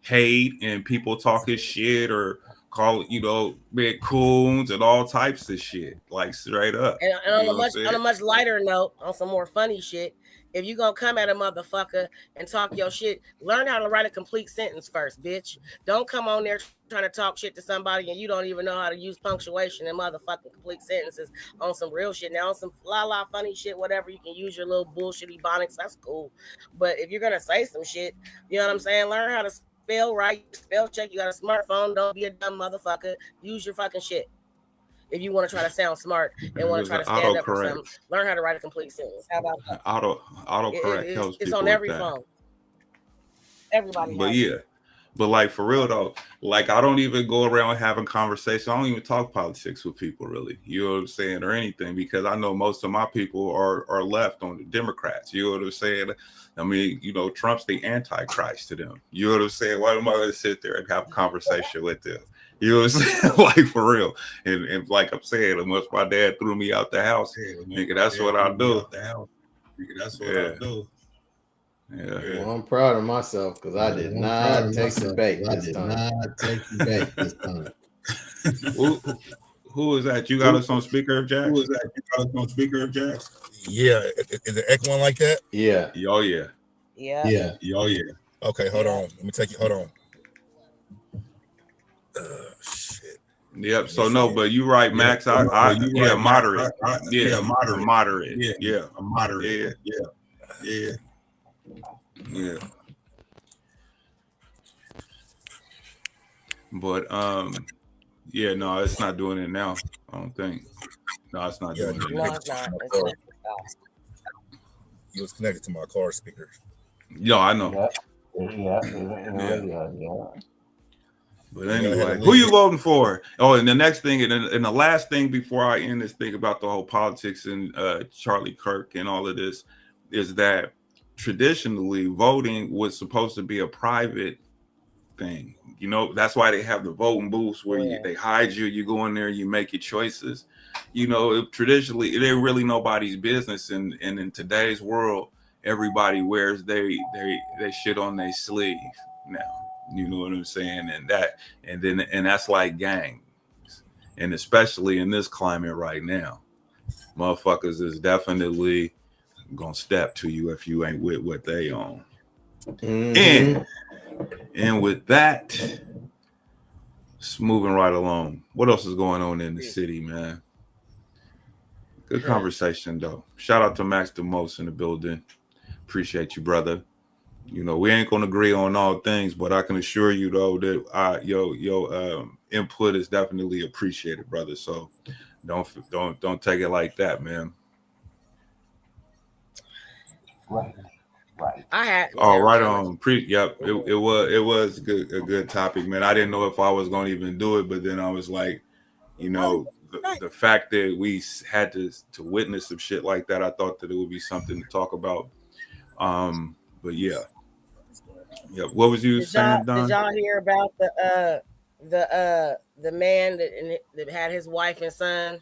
hate and people talking shit or call it, you know, big coons and all types of shit, like straight up.
And on a much lighter note, on some more funny shit, If you gonna come at a motherfucker and talk your shit, learn how to write a complete sentence first, bitch. Don't come on there trying to talk shit to somebody and you don't even know how to use punctuation and motherfucking complete sentences on some real shit. Now on some la funny shit, whatever, you can use your little bullshit ebonics. That's cool. But if you're gonna say some shit, you know what I'm saying? Learn how to spell right, spell check. You got a smartphone. Don't be a dumb motherfucker. Use your fucking shit. If you want to try to sound smart and
It
want to
was
try
an
to stand up for
autocorrect.
something, learn how to write a complete sentence. How about that?
Autocorrect helps
It's
people
on
with
every
that.
phone. Everybody
But
has
yeah, but like for real though, like I don't even go around having conversations. I don't even talk politics with people really. You know what I'm saying, or anything, because I know most of my people are left on the Democrats. You know what I'm saying? I mean, you know, Trump's the antichrist to them. You know what I'm saying? Why am I going to sit there and have a conversation with them? You know what I'm saying? Like for real. And like I'm saying, unless my dad threw me out the house, nigga, that's what I do.
That's what
Yeah.
I do.
Yeah.
Well, I'm proud of myself because I did not take the bait this time.
Who is that? You got us on speaker, Jack?
Who is that? You got us on speaker, Jack?
Yeah, is it echoing like that?
Yeah.
Oh yeah.
Yeah.
Oh yeah.
Okay, hold on. Let me take you. Hold on. Shit.
Yep. So no, but you right, Max.
Moderate.
Moderate.
Yeah,
Moderate.
Yeah, a moderate.
Yeah. But yeah, no, it's not doing it now. I don't think. No, it's not doing it
No,
now.
it's not.
It was connected to my car speaker.
Yo, I know.
Yeah.
But anyway, who you voting for? Oh, and the next thing, and the last thing before I end this thing about the whole politics and Charlie Kirk and all of this is that traditionally voting was supposed to be a private thing. You know, that's why they have the voting booths where they hide you. You go in there, you make your choices. You know, traditionally, it ain't really nobody's business. And in today's world, everybody wears they shit on their sleeve now. You know what I'm saying? And that's like gangs. And especially in this climate right now, motherfuckers is definitely gonna step to you if you ain't with what they own. And with that, it's moving right along. What else is going on in the city, man? Good conversation though. Shout out to Max DeMos in the building. Appreciate you, brother. You know, we ain't gonna agree on all things, but I can assure you though that your input is definitely appreciated, brother. So don't take it like that, man.
Right.
I had.
Oh, right on. Yep. It was a good topic, man. I didn't know if I was gonna even do it, but then I was like, you know, the fact that we had to witness some shit like that, I thought that it would be something to talk about. But yeah. What was you saying, Don?
Did y'all hear about the man that had his wife and son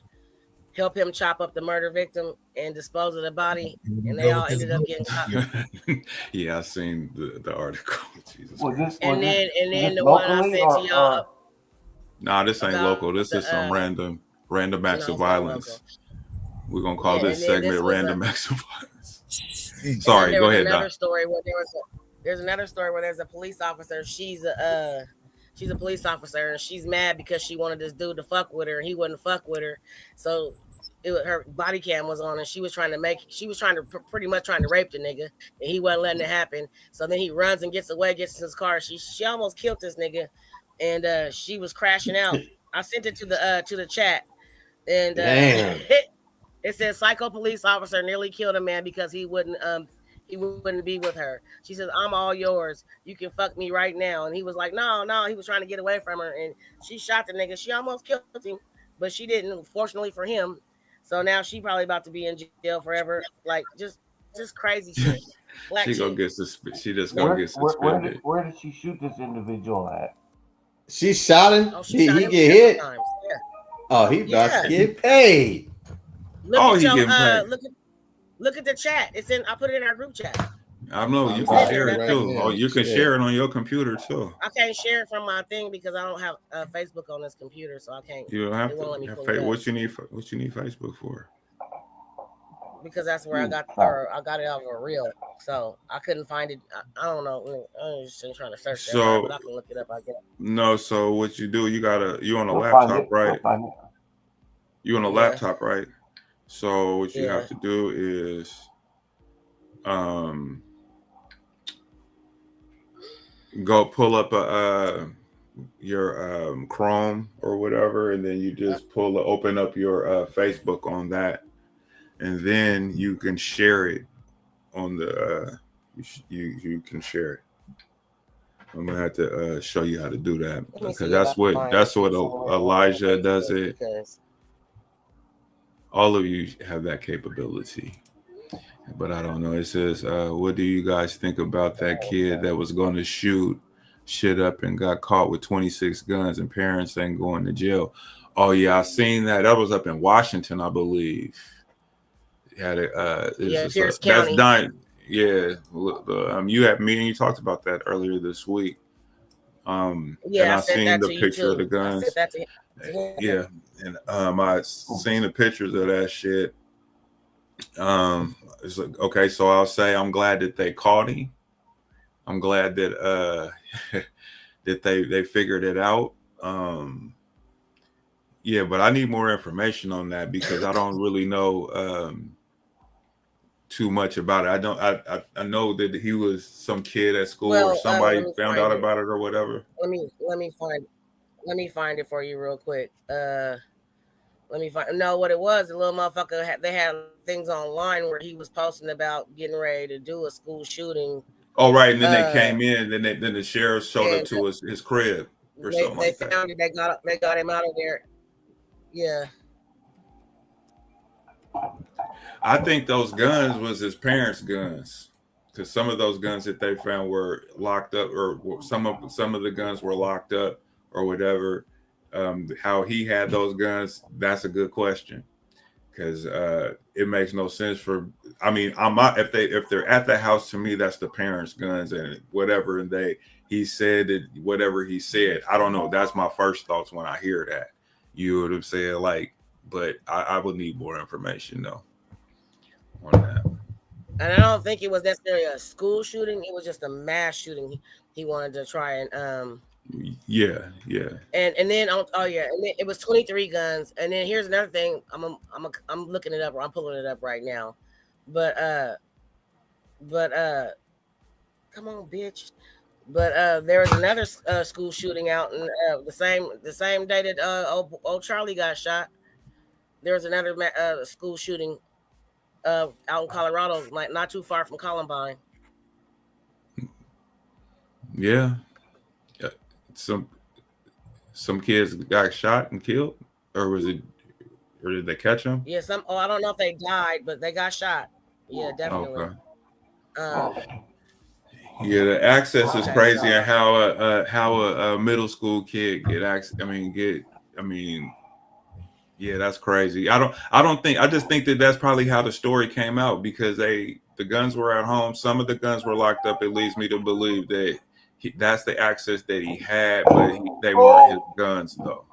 help him chop up the murder victim and dispose of the body, and they all ended up getting caught?
Yeah, I seen the article. Jesus Christ.
And then the one I sent to y'all.
Nah, this ain't local. This is some random acts of violence. We're gonna call this segment "Random Acts of Violence." Sorry, go ahead, Don.
There's another story where there's a police officer. She's a police officer, and she's mad because she wanted this dude to fuck with her, and he wouldn't fuck with her. So her body cam was on, and she was trying to pretty much trying to rape the nigga, and he wasn't letting it happen. So then he runs and gets away, gets in his car. She almost killed this nigga, and she was crashing out. I sent it to the chat, and it says psycho police officer nearly killed a man because he wouldn't be with her. She says, "I'm all yours. You can fuck me right now." And he was like, no. He was trying to get away from her, and she shot the nigga. She almost killed him, but she didn't, fortunately for him. So now she probably about to be in jail forever. Like just crazy shit.
She gonna get suspended.
Where did she shoot this individual at?
She shot him.
She shot
he
him
get hit.
Times. Yeah.
Oh, he about to get paid.
Look at the chat. I put it in our group chat.
I know you can share it too. Oh, you can share it on your computer too.
I can't share it from my thing because I don't have Facebook on this computer, so I can't.
You don't have to. What you need Facebook for?
because that's where I got it out of a reel. So I couldn't find it. I don't know. I was just trying to search that,
So
but I can look it up. I guess.
no, so what you do? You on a
We'll find
laptop,
it.
right?
We'll find it.
You on a
Yeah.
laptop, right? So what you
Yeah.
have to do is go pull up your Chrome or whatever, and then you just open up your Facebook on that, and then you can share it on the you can share it. I'm gonna have to show you how to do that,
Let me
because
see if
that's
I can
what
find it somewhere on
Elijah does
Facebook,
it.
because
All of you have that capability, but I don't know. It says, what do you guys think about that kid that was going to shoot shit up and got caught with 26 guns and parents ain't going to jail? Oh yeah, I seen that. That was up in Washington, I believe. Had it.
yeah, Pierce
That's
County.
done. Yeah. You had me and you talked about that earlier this week. And
Yeah, I
I
sent
seen
that
the
to you
picture of the
too. I
guns.
sent that to him.
Yeah, and I seen the pictures of that shit. It's like, okay, so I'll say I'm glad that they caught him. I'm glad that that they figured it out. Yeah, but I need more information on that, because I don't really know too much about it. I know that he was some kid at school, or
Well, let
somebody
me
found
find
out
it.
about it or whatever.
Let me find it for you real quick. Let me find. No, what it was, the little motherfucker they had things online where he was posting about getting ready to do a school shooting.
Oh right, and then they came in, and then the sheriff showed up
and
to his crib or something
they
like that.
found it. They got him out of there. Yeah.
I think those guns was his parents' guns, because some of those guns that they found were locked up, or some of the guns were locked up or whatever. How he had those guns, that's a good question, because it makes no sense for. I mean, if they're at the house, to me that's the parents' guns and whatever. And he said that whatever he said, I don't know. That's my first thoughts when I hear that. You would have said like, but I would need more information though on that.
And I don't think it was necessarily a school shooting. It was just a mass shooting. He wanted to try and
Yeah.
and then oh yeah, and then it was 23 guns. And then here's another thing. I'm looking it up, or I'm pulling it up right now. But come on, bitch. But there was another school shooting out in the same day that old Charlie got shot. There was another school shooting out in Colorado, like not too far from Columbine.
Yeah. Some kids got shot and killed, or did they catch them?
Yeah, I don't know if they died, but they got shot. Yeah, definitely.
Okay. Yeah, the access is crazy, and how a middle school kid get access. Yeah, that's crazy. I just think that that's probably how the story came out, because the guns were at home. Some of the guns were locked up. It leads me to believe that that's the access that he had, but they weren't his guns though.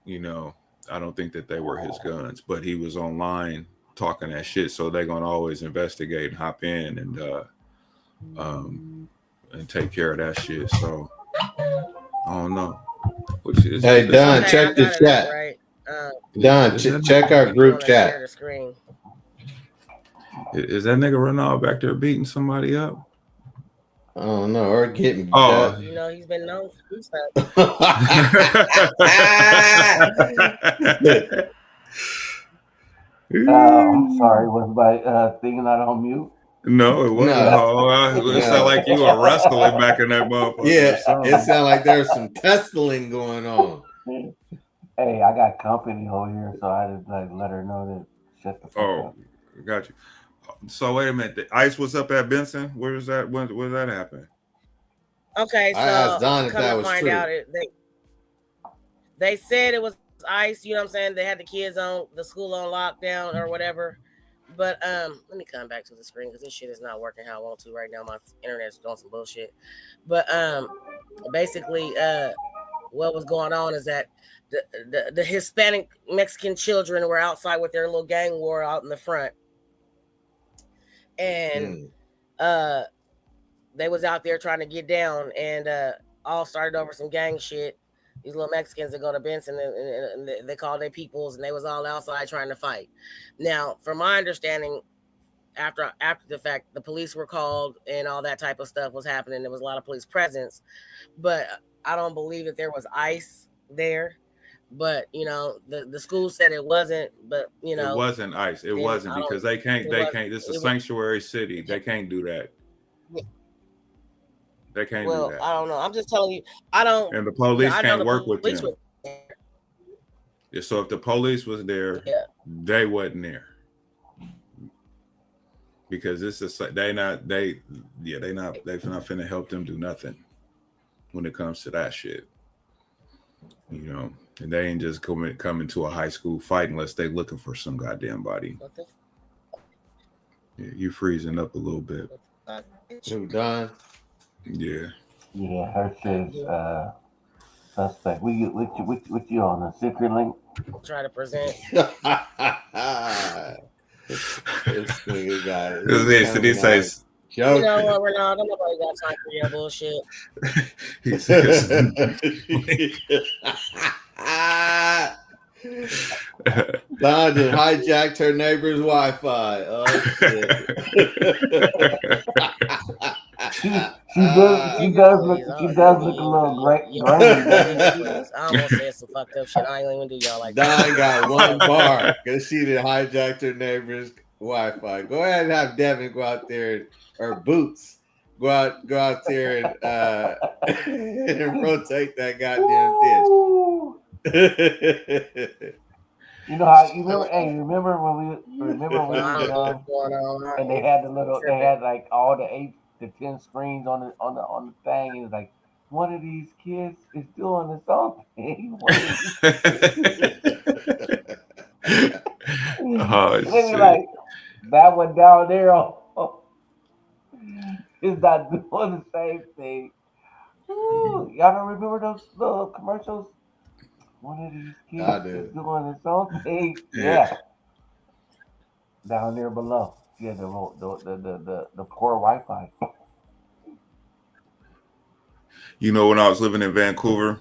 You know, I don't think that they were his guns, but he was online talking that shit, so they're gonna always investigate and hop in and take care of that shit. So I don't know.
Hey Don, check the chat.
Right.
Don, check our group chat.
Share the screen.
Is that nigga Ronald back there beating somebody up?
I don't know, or getting
Oh,
you know, he's been known to do stuff.
I'm sorry, was my thing not on mute?
No, it wasn't.
No.
It sounded like you were wrestling back in that motherfucker.
Yeah, it sounded like there was some tussling going on.
Hey, I got company over here, so I just like let her know that shut the fuck up.
Got you. So wait a minute. The ice was up at Benson. Where was that? Where did that happen?
Okay, so
I asked Don if
come
that
to
was
find
true.
out, they said it was ICE. You know what I'm saying? They had the kids on the school on lockdown or whatever. But let me come back to the screen because this shit is not working how I want to right now. My internet's doing some bullshit. But basically, what was going on is that the Hispanic Mexican children were outside with their little gang war out in the front, and they was out there trying to get down, and all started over some gang shit. These little Mexicans that go to Benson and they call their peoples, and they was all outside trying to fight. Now, from my understanding, after the fact, the police were called and all that type of stuff was happening. There was a lot of police presence, but I don't believe that there was ICE there. But the school said it wasn't. But
it wasn't ICE. It wasn't because they can't. This is a sanctuary city. They can't do that. They can't do that.
I don't know. I'm just telling you. I don't.
And the police can't work with them. Yeah, so if the police was there, they wasn't there. Because this is they not finna help them do nothing when it comes to that shit. And they ain't just coming to a high school fight unless they looking for some goddamn body. Yeah, you freezing up a little bit.
You done?
Yeah, her shit's suspect. What you on the secret link?
Try to present.
This nigga got it.
He says,
you know what, Ronaldo? Nobody got time for your bullshit.
He says,
Don just hijacked her neighbor's Wi-Fi. Oh shit.
She does look a little great.
I almost said some fucked up shit. I ain't even do y'all like that.
Don got one bar because she did hijacked her neighbor's Wi-Fi. Go ahead and have Devin go out there, or Boots go out there and and rotate that goddamn dish.
You know how remember when we were and they had like all the 8 to 10 screens on the thing, and it's like one of these kids is doing something.
Shit.
Like that one down there is not doing the same thing. Ooh, y'all don't remember those little commercials? One of these kids is doing something. Yeah. Down there below. Yeah, the poor Wi-Fi.
When I was living in Vancouver,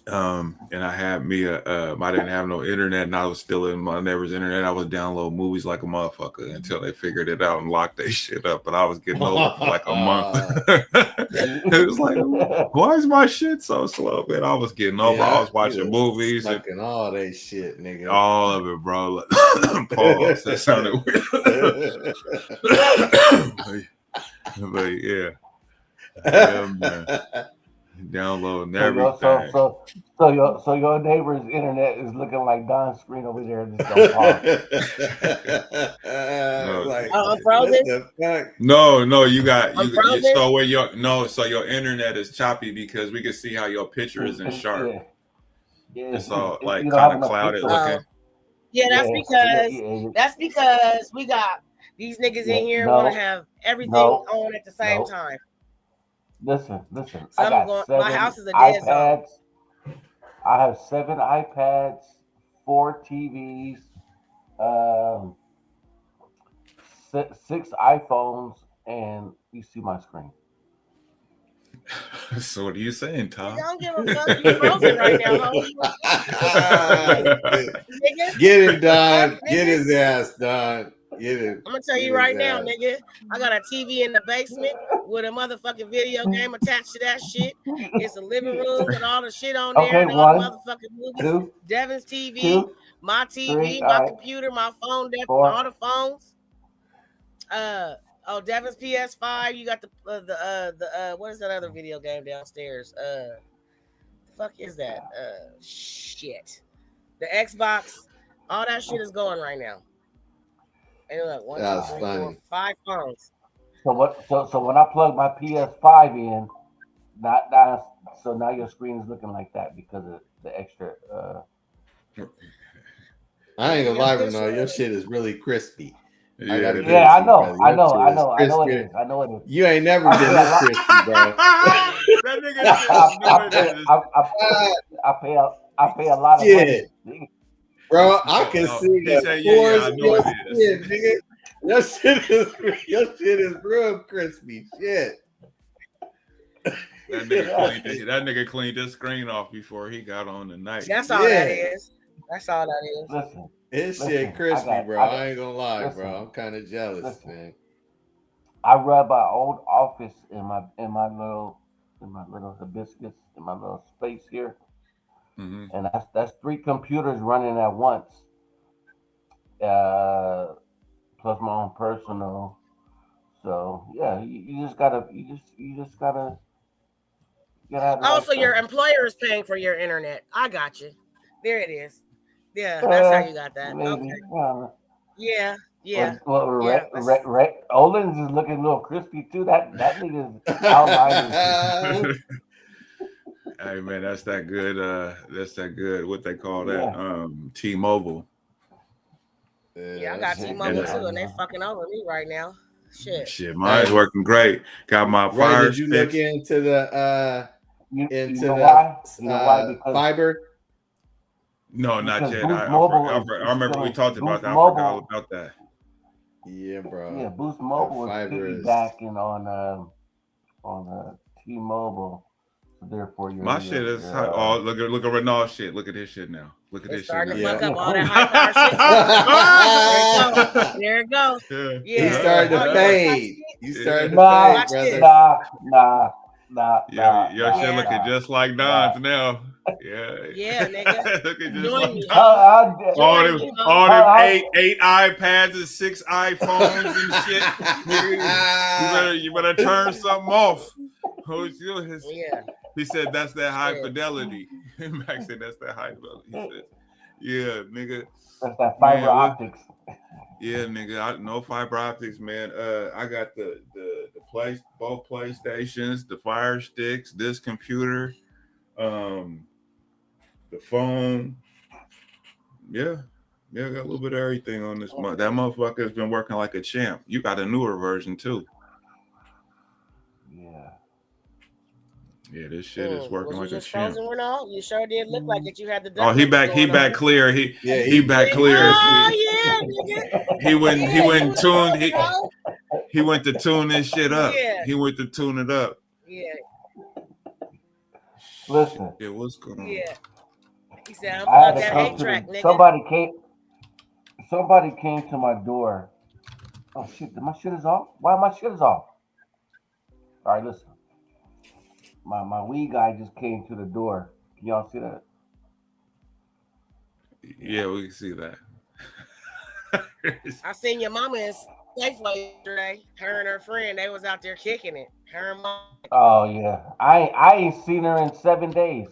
and I had me I didn't have no internet, and I was still in my neighbor's internet. I was downloading movies like a motherfucker until they figured it out and locked their shit up. But I was getting over for like a month. It was like, why is my shit so slow? Man, I was getting over. I was watching movies
and all that shit, nigga.
All of it, bro. Pause. That sounded weird. But yeah, man. Downloading everything.
So your neighbor's internet is looking like Don's screen over there. Just don't
I'm frozen.
No, you got so your internet is choppy because we can see how your picture is in sharp.
Yeah.
It's all like kind of clouded looking.
Yeah, that's because we got these niggas in here want to have everything on at the same time.
Listen.
So
I got 7
my house is a dead zone.
I have 7 iPads, 4 TVs, 6 iPhones, and you see my screen.
So what are you saying, Tom?
I don't give a fuck. You frozen right now,
Get him, Don. Get his ass, Don. Get him.
I'm gonna tell you right now, nigga. I got a TV in the basement with a motherfucking video game attached to that shit. It's a living room with all the shit on there, and all the motherfucking movies. Devin's TV, my TV, my computer, my phone, all the phones. Devin's PS5. You got the what is that other video game downstairs? The fuck is that? Shit. The Xbox. All that shit is going right now. And look, 1, 2, 3, 4, 5 phones.
So when I plug my PS5 in, now your screen is looking like that because of the extra.
I ain't gonna lie, no, your shit is really crispy.
I know it is.
You ain't never been this crispy, bro.
That
I pay a lot of
Shit.
money.
Bro, I can
No,
see
he
the
said,
pores
I
in
know
your
it
skin, nigga. Your shit is real crispy. Shit.
That nigga cleaned his screen off before he got on tonight.
That's all that is. That's all that is.
Listen,
His shit crispy, bro. I ain't gonna lie, bro. I'm kind of jealous, man.
I rub my old office in my little hibiscus in my little space here, and that's 3 computers running at once, plus my own personal. So yeah, you just gotta have the
Oh,
right
so your
stuff.
employer is paying for your internet. I got you. There it is. Yeah, that's how you got that.
Maybe.
Okay.
Yeah.
Yeah.
Olin's is looking a little crispy too. That nigga's outline is
Hey man, that's that good. What they call that? T-Mobile.
Yeah, I got T-Mobile too, and they fucking over me right now. Shit,
mine's working great. Got my fire
Did you
sticks.
look into the
why?
fiber?
No, not yet.
Boost
I remember we talked about that. I forgot all about that.
Yeah, bro.
Yeah, Boost Mobile is piggybacking on T-Mobile. So therefore,
my shit is look at Renault's shit. Look at his shit now. Look at this shit now.
Starting to fuck up all that high power shit. There it goes. Yeah.
He's starting to fade. You starting to fade,
brother. Nah.
Your shit looking just like Don's now.
Yeah, nigga.
Looking just like Don's. All them 8 iPads and 6 iPhones and shit. You better turn something off. He said that's that high fidelity. Max said that's that high fidelity. He said, yeah, nigga.
That's that fiber optics.
Yeah, nigga. No fiber optics, man. I got the both PlayStations, the Fire Sticks, this computer, the phone. Yeah, I got a little bit of everything on this month. That motherfucker has been working like a champ. You got a newer version too. Yeah, this shit is working like a champ.
You sure did look like it. You had the.
Oh, he back clear. He back clear.
Oh yeah, nigga.
He went to tune this shit up. Yeah. He went to tune it up.
Yeah.
Listen.
Yeah, what's going on?
Yeah. He said, "I'm on that hate track, nigga."
Somebody came to my door. Oh shit! My shit is off. Why my shit is off? All right, listen. My weed guy just came to the door. Can y'all see that?
Yeah, we can see that.
I seen your mama in Safeway yesterday. Her and her friend, they was out there kicking it. Her and mom.
Oh yeah, I ain't seen her in 7 days.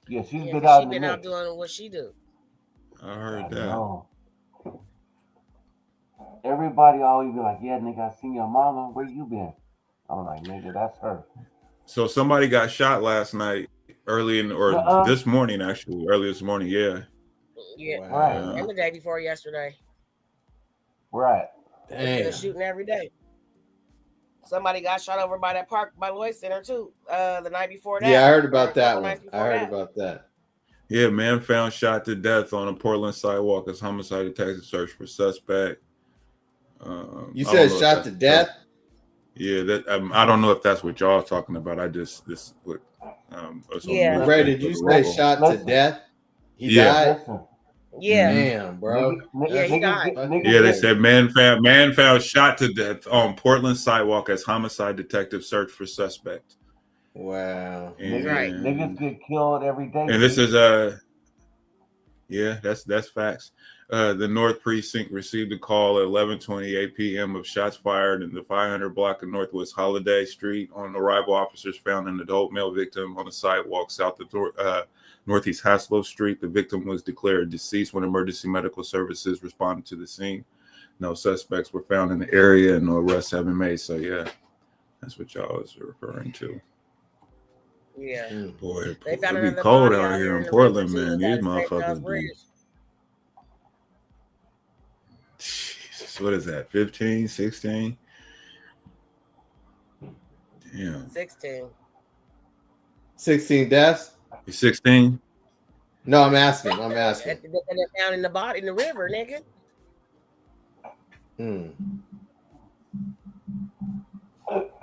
Yeah, she's been out.
She's been out doing what she do.
I heard that.
Know. Everybody always be like, "Yeah, nigga, I seen your mama. Where you been?" I'm like, "Nigga, that's her."
So somebody got shot last night, this morning, actually, early this morning. Yeah.
Yeah, right. And the day before yesterday.
Right.
Damn. Shooting every day. Somebody got shot over by that park by Lloyd Center too. The night before that.
Yeah, I heard about that one. I heard about that.
Yeah, man found shot to death on a Portland sidewalk as homicide detective search for suspect.
You said shot to death?
Yeah, that I don't know if that's what y'all talking about.
Ray, did you say shot to death? He died?
Yeah.
Damn, bro.
Yeah, he died.
Yeah, they said man found shot to death on Portland sidewalk as homicide detective search for suspect.
Wow.
And,
right.
Niggas get killed every day.
And this is yeah, that's facts. The North Precinct received a call at 11:28 p.m. of shots fired in the 500 block of Northwest Holiday Street. On arrival, officers found an adult male victim on the sidewalk south of Northeast Haslow Street. The victim was declared deceased when emergency medical services responded to the scene. No suspects were found in the area and no arrests have been made. So yeah, that's what y'all was referring to.
Yeah.
Boy, it be cold out here in Portland, man. These motherfuckers be. Jesus, what is that? 15, 16? Yeah.
16.
16 deaths?
He's 16.
No, I'm asking. I'm asking.
And they're down in the body in the river, nigga.
Hmm.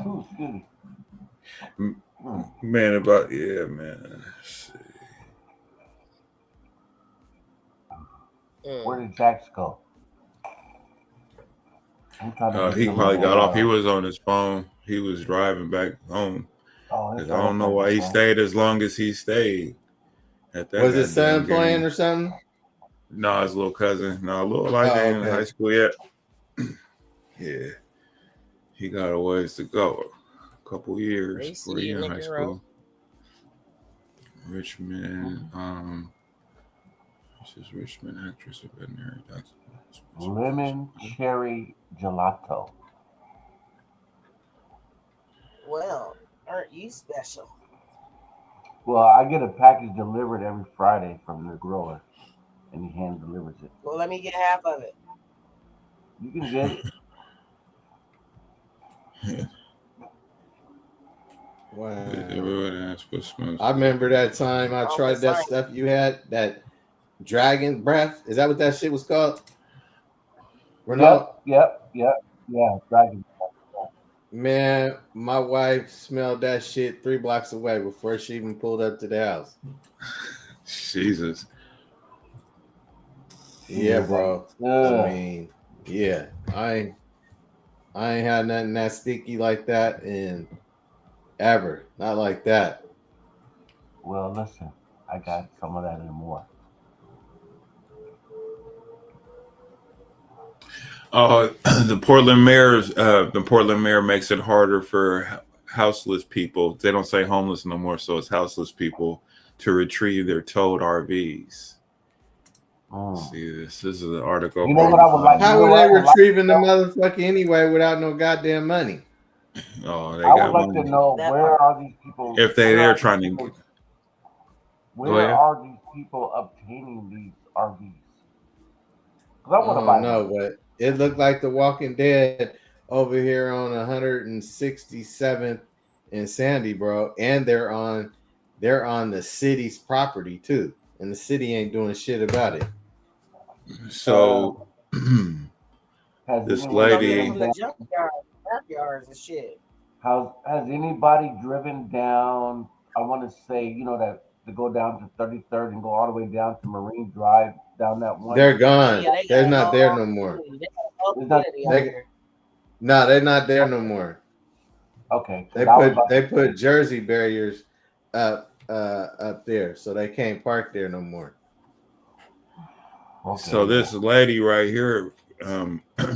Ooh, excuse me.
Man, about man. Let's see.
Where did Jax go? I'm trying to
He probably got off. He was on his phone. He was driving back home.
Oh,
I don't know why he stayed as long as he stayed. At that
Was his son
goddamn
playing
game.
or something?
No, his little cousin. No, little like ain't in high school yet. Yeah, he got a ways to go. A couple years before he in high school. Richmond, this is Richmond actress of veterinary doctor.
Lemon cherry gelato.
Well, aren't you special?
Well, I get a package delivered every Friday from the grower, and he hand delivers it.
Well, let me get half of it.
You can get it.
Wow. I remember that time I tried that stuff you had, that dragon breath. Is that what that shit was called? Renault?
Yep. Dragon breath.
Man, my wife smelled that shit 3 blocks away before she even pulled up to the house.
Jesus.
Yeah, bro. I mean, yeah. I ain't had nothing that sticky like that in ever. Not like that.
Well, listen, I got some of that and more.
The Portland mayor makes it harder for houseless people. They don't say homeless no more, so it's houseless people to retrieve their towed RVs. See, this is an article.
You know what I would like?
How were they retrieving the motherfucker anyway without no goddamn money?
Oh, they
I
got
would like
money.
to know where are these people?
If they're trying to.
Where are these people obtaining these RVs? Because I want to buy
no, but it looked like The Walking Dead over here on 167th and Sandy, bro, and they're on the city's property too, and the city ain't doing shit about it.
So this lady,
from the junkyards and shit.
Has anybody driven down? I want to say, that to go down to 33rd and go all the way down to Marine Drive, down that one.
They're gone. They're not there no more. No, they're not there no more.
Okay.
They put Jersey barriers up there, so they can't park there no more.
Okay. So this lady right here,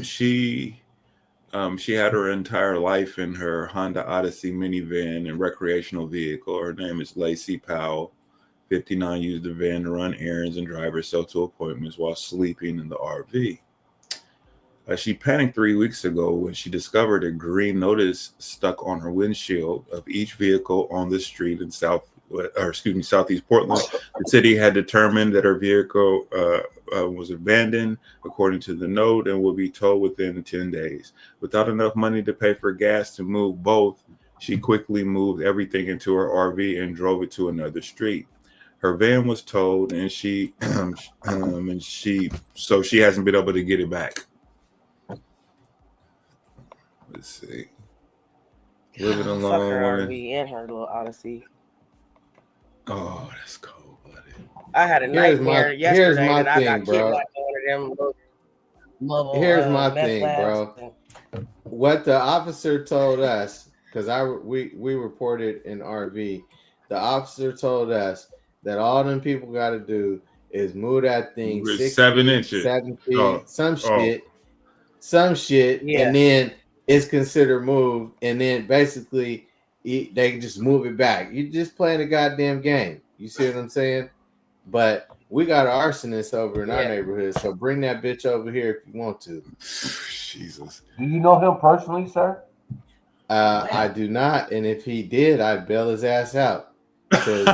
she had her entire life in her Honda Odyssey minivan and recreational vehicle. Her name is Lacey Powell. 59, used the van to run errands and drive herself to appointments while sleeping in the RV. She panicked 3 weeks ago when she discovered a green notice stuck on her windshield of each vehicle on the street in Southeast Portland. The city had determined that her vehicle was abandoned according to the note and would be towed within 10 days. Without enough money to pay for gas to move both, she quickly moved everything into her RV and drove it to another street. Her van was towed, and she hasn't been able to get it back. Let's see. Living alone.
Fuck her RV and her little Odyssey.
Oh, that's cold blooded.
I had a nightmare yesterday that I got
bro.
kidnapped by one of them little
Here's my thing, bro. What the officer told us, because we reported in RV, the officer told us that all them people got to do is move that thing
7 inches,
7 feet, some shit,
yeah.
And then it's considered moved, and then basically they can just move it back. You just playing a goddamn game. You see what I'm saying? But we got an arsonist over in our neighborhood, so bring that bitch over here if you want to.
Jesus.
Do you know him personally, sir?
I do not, and if he did, I'd bail his ass out. Because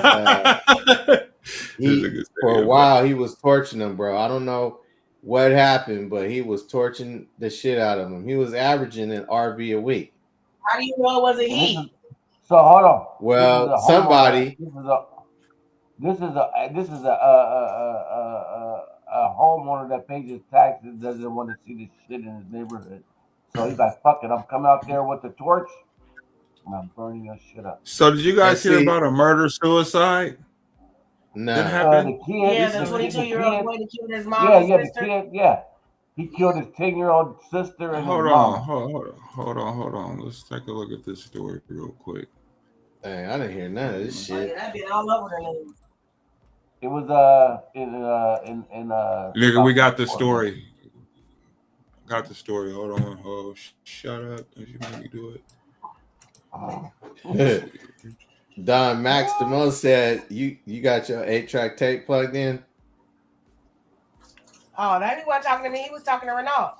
for a while he was torching them, bro. I don't know what happened, but he was torching the shit out of him. He was averaging an RV a week.
How do you know it wasn't he?
So hold on.
Well,
This is a
somebody.
homeowner. This is a homeowner that pays his taxes, doesn't want to see this shit in his neighborhood. So he's like, "Fuck it, I'm coming out there with the torch, and I'm burning your shit up."
So did you
And
guys hear
see,
about a murder suicide that
no.
happened?
The kid,
Yeah, the
the
22-year-old
kid,
boy that killed his mom and
the
sister.
kid, he killed his 10-year-old sister and his
Hold
mama.
on, hold on. Let's take a look at this story real quick.
Dang, I didn't hear none of this
Oh, yeah,
shit.
that been all over the news.
It was in
Nigga, we got the
Southeast
story. Got the story. Hold on. Oh, shut up. Don't you make me do it.
Don Max DeMo said, "You got your 8-track tape plugged in?"
Oh, that he wasn't talking to me. He was talking to Renault.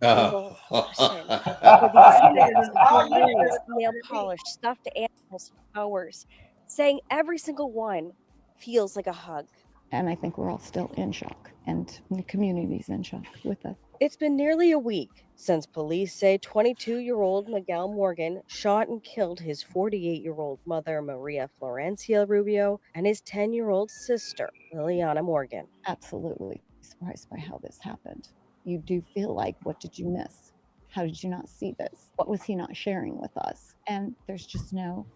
Evil person.
All you niggas is
Nail polish, stuffed animals for hours, saying every single one feels like a hug.
And I think we're all still in shock, and the community's in shock with us.
It's been nearly a week since police say 22-year-old Miguel Morgan shot and killed his 48-year-old mother, Maria Florencia Rubio, and his 10-year-old sister, Liliana Morgan.
Absolutely surprised by how this happened. You do feel like, what did you miss? How did you not see this? What was he not sharing with us? And there's just no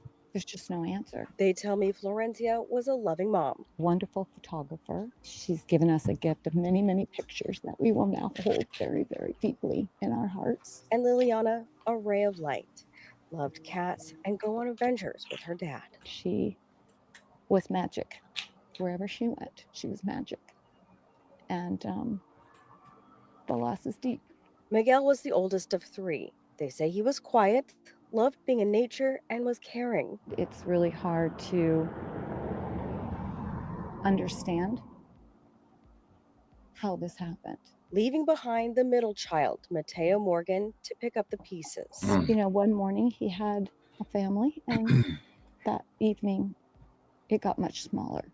answer.
They tell me Florencia was a loving mom.
Wonderful photographer. She's given us a gift of many, many pictures that we will now hold very, very deeply in our hearts.
And Liliana, a ray of light, loved cats and go on adventures with her dad.
She was magic. Wherever she went, she was magic. And the loss is deep.
Miguel was the oldest of 3. They say he was quiet, loved being in nature, and was caring.
It's really hard to understand how this happened.
Leaving behind the middle child, Mateo Morgan, to pick up the pieces.
You know, one morning he had a family, and that evening it got much smaller.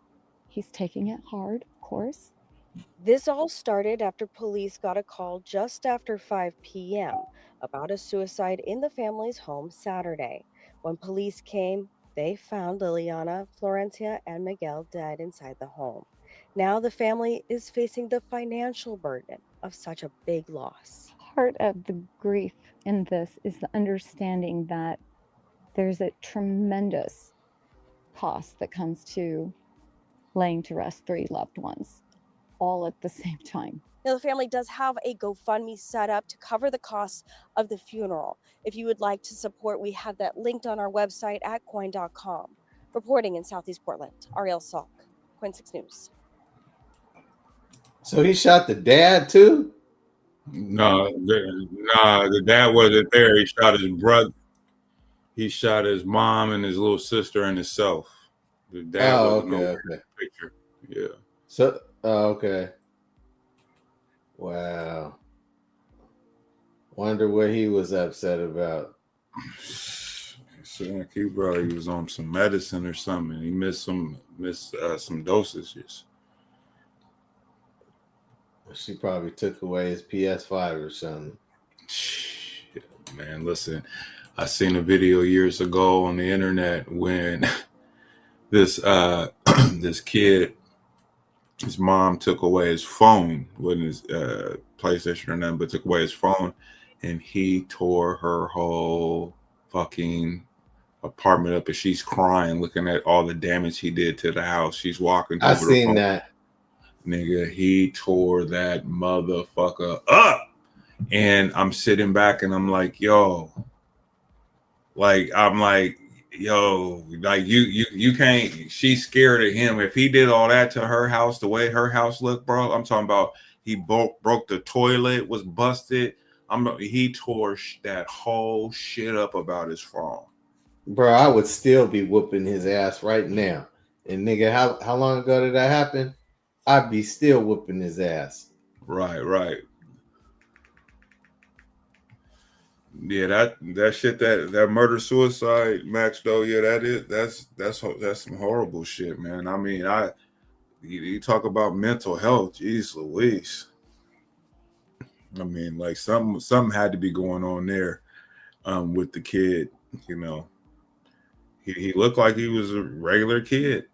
He's taking it hard, of course.
This all started after police got a call just after 5 p.m. about a suicide in the family's home Saturday. When police came, they found Liliana, Florencia, and Miguel dead inside the home. Now the family is facing the financial burden of such a big loss.
Part of the grief in this is the understanding that there's a tremendous cost that comes to laying to rest 3 loved ones, all at the same time.
Now, the family does have a GoFundMe set up to cover the costs of the funeral. If you would like to support, we have that linked on our website at coin.com. Reporting in Southeast Portland, Ariel Salk, Coin 6 News.
So he shot the dad too?
No, the dad wasn't there. He shot his brother. He shot his mom and his little sister and himself. The dad wasn't over in the picture. Yeah.
So, okay. Wow. Wonder what he was upset about.
So he probably was on some medicine or something. He missed some dosages.
She probably took away his PS5 or something.
Shit, man, listen. I seen a video years ago on the internet when this this kid, his mom took away his phone, wasn't his PlayStation or nothing, but took away his phone, and he tore her whole fucking apartment up, and she's crying, looking at all the damage he did to the house. She's walking.
I seen that.
Nigga, he tore that motherfucker up, and I'm sitting back, and I'm like, yo, like you can't. She's scared of him. If he did all that to her house, the way her house looked, bro, I'm talking about. He broke the toilet, was busted. He tore that whole shit up about his phone.
Bro, I would still be whooping his ass right now. And nigga, how long ago did that happen? I'd be still whooping his ass.
Right. Yeah, that shit, that murder suicide, Max, though, yeah, that's some horrible shit, man. I mean, you talk about mental health, jeez Louise. I mean, like something had to be going on there with the kid, you know. he looked like he was a regular kid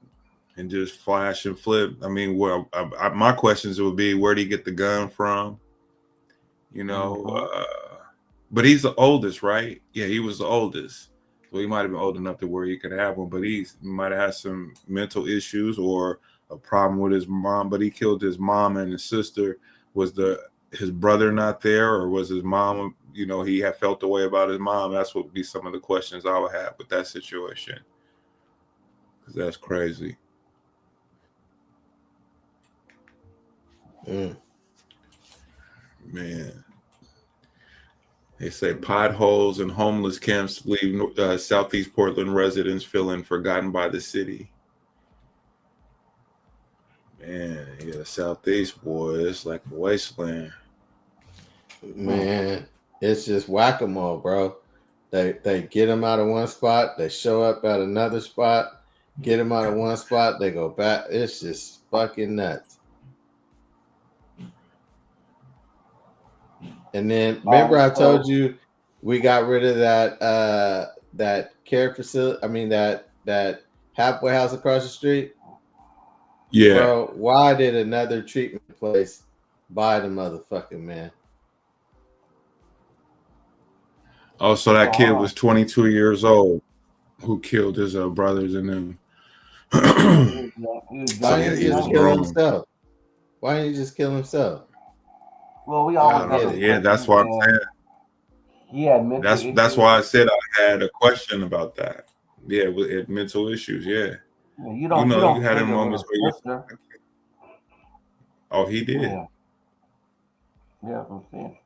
and just flash and flip. I mean, well, my questions would be, where did he get the gun from? You know, but he's the oldest, right? Yeah, he was the oldest. So he might have been old enough to where he could have one, but he might have had some mental issues or a problem with his mom. But he killed his mom and his sister. Was his brother not there, or was his mom? You know, he had felt the way about his mom. That's what would be some of the questions I would have with that situation, because that's crazy. Man. They say potholes and homeless camps leave Southeast Portland residents feeling forgotten by the city. Man, yeah, Southeast, boy, it's like a wasteland.
Man, it's just whack-a-mole, bro. They get them out of one spot, they show up at another spot, get them out of one spot, they go back. It's just fucking nuts. And then remember I told you we got rid of that care facility. I mean that halfway house across the street.
Yeah.
Bro, why did another treatment place buy the motherfucking man?
Oh, so that kid was 22 years old who killed his brothers and them.
Why didn't he just kill himself? Why didn't he just kill himself?
Well, we always
yeah, that's why I'm saying.
Yeah,
that's why I said I had a question about that. Yeah, with mental issues. Yeah,
you don't
you had a moments where you. Oh, he did.
Yeah, I'm saying.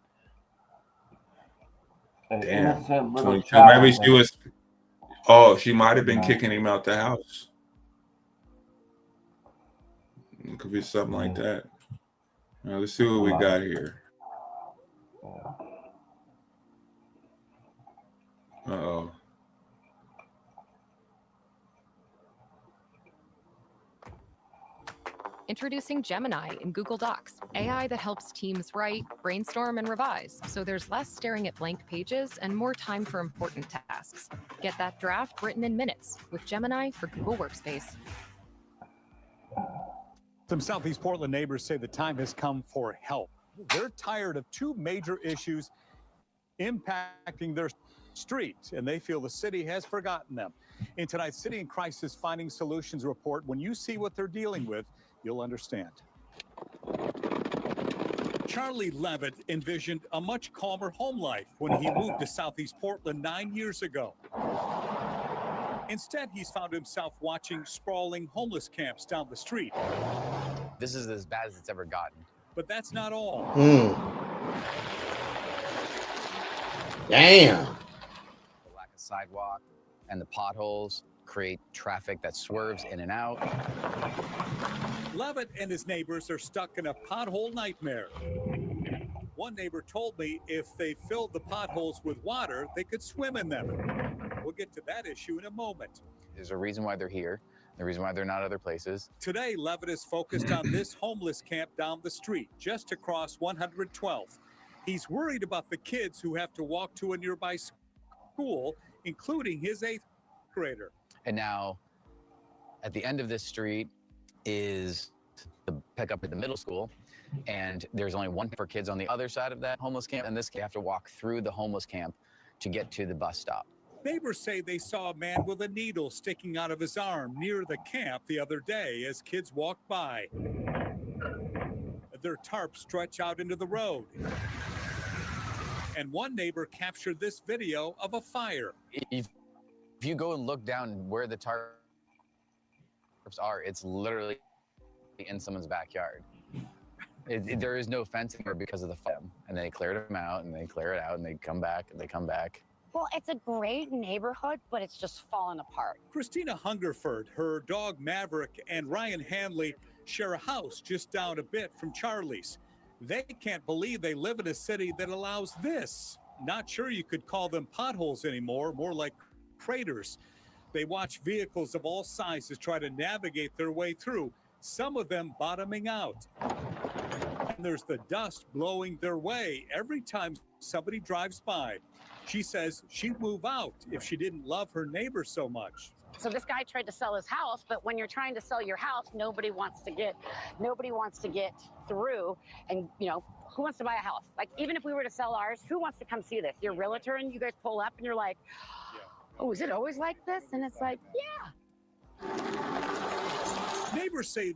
Damn. 22.
Child,
maybe she was. Oh, she might have been kicking him out the house. It could be something like that. Now, let's see what we got here. Uh-oh.
Introducing Gemini in Google Docs, AI that helps teams write, brainstorm, and revise, so there's less staring at blank pages and more time for important tasks. Get that draft written in minutes with Gemini for Google Workspace.
Some Southeast Portland neighbors say the time has come for help. They're tired of two major issues impacting their street, and they feel the city has forgotten them. In tonight's City in Crisis Finding Solutions report, when you see what they're dealing with, you'll understand. Charlie Levitt envisioned a much calmer home life when he moved to Southeast Portland 9 years ago. Instead, he's found himself watching sprawling homeless camps down the street.
This is as bad as it's ever gotten.
But that's not all.
Damn.
The lack of sidewalk and the potholes create traffic that swerves in and out.
Levitt and his neighbors are stuck in a pothole nightmare. One neighbor told me if they filled the potholes with water, they could swim in them. We'll get to that issue in a moment.
There's a reason why they're here, the reason why they're not other places.
Today, Levitt is focused on this homeless camp down the street, just across 112th. He's worried about the kids who have to walk to a nearby school, including his 8th grader.
And now, at the end of this street is the pickup at the middle school, and there's only one for kids on the other side of that homeless camp, and this kid have to walk through the homeless camp to get to the bus stop.
Neighbors say they saw a man with a needle sticking out of his arm near the camp the other day as kids walked by. Their tarps stretch out into the road. And one neighbor captured this video of a fire.
If you go and look down where the tarps are, it's literally in someone's backyard. There is no fence anymore because of the fire. And they cleared them out, and they clear it out, and they come back, and they come back.
Well, it's a great neighborhood, but it's just falling apart.
Christina Hungerford, her dog Maverick, and Ryan Hanley share a house just down a bit from Charlie's. They can't believe they live in a city that allows this. Not sure you could call them potholes anymore, more like craters. They watch vehicles of all sizes try to navigate their way through, some of them bottoming out. And there's the dust blowing their way every time somebody drives by. She says she'd move out if she didn't love her neighbor so much.
So this guy tried to sell his house, but when you're trying to sell your house, nobody wants to get through. And who wants to buy a house? Like, even if we were to sell ours, who wants to come see this? Your realtor, and you guys pull up and you're like, oh, is it always like this? And it's like, yeah.
Neighbors say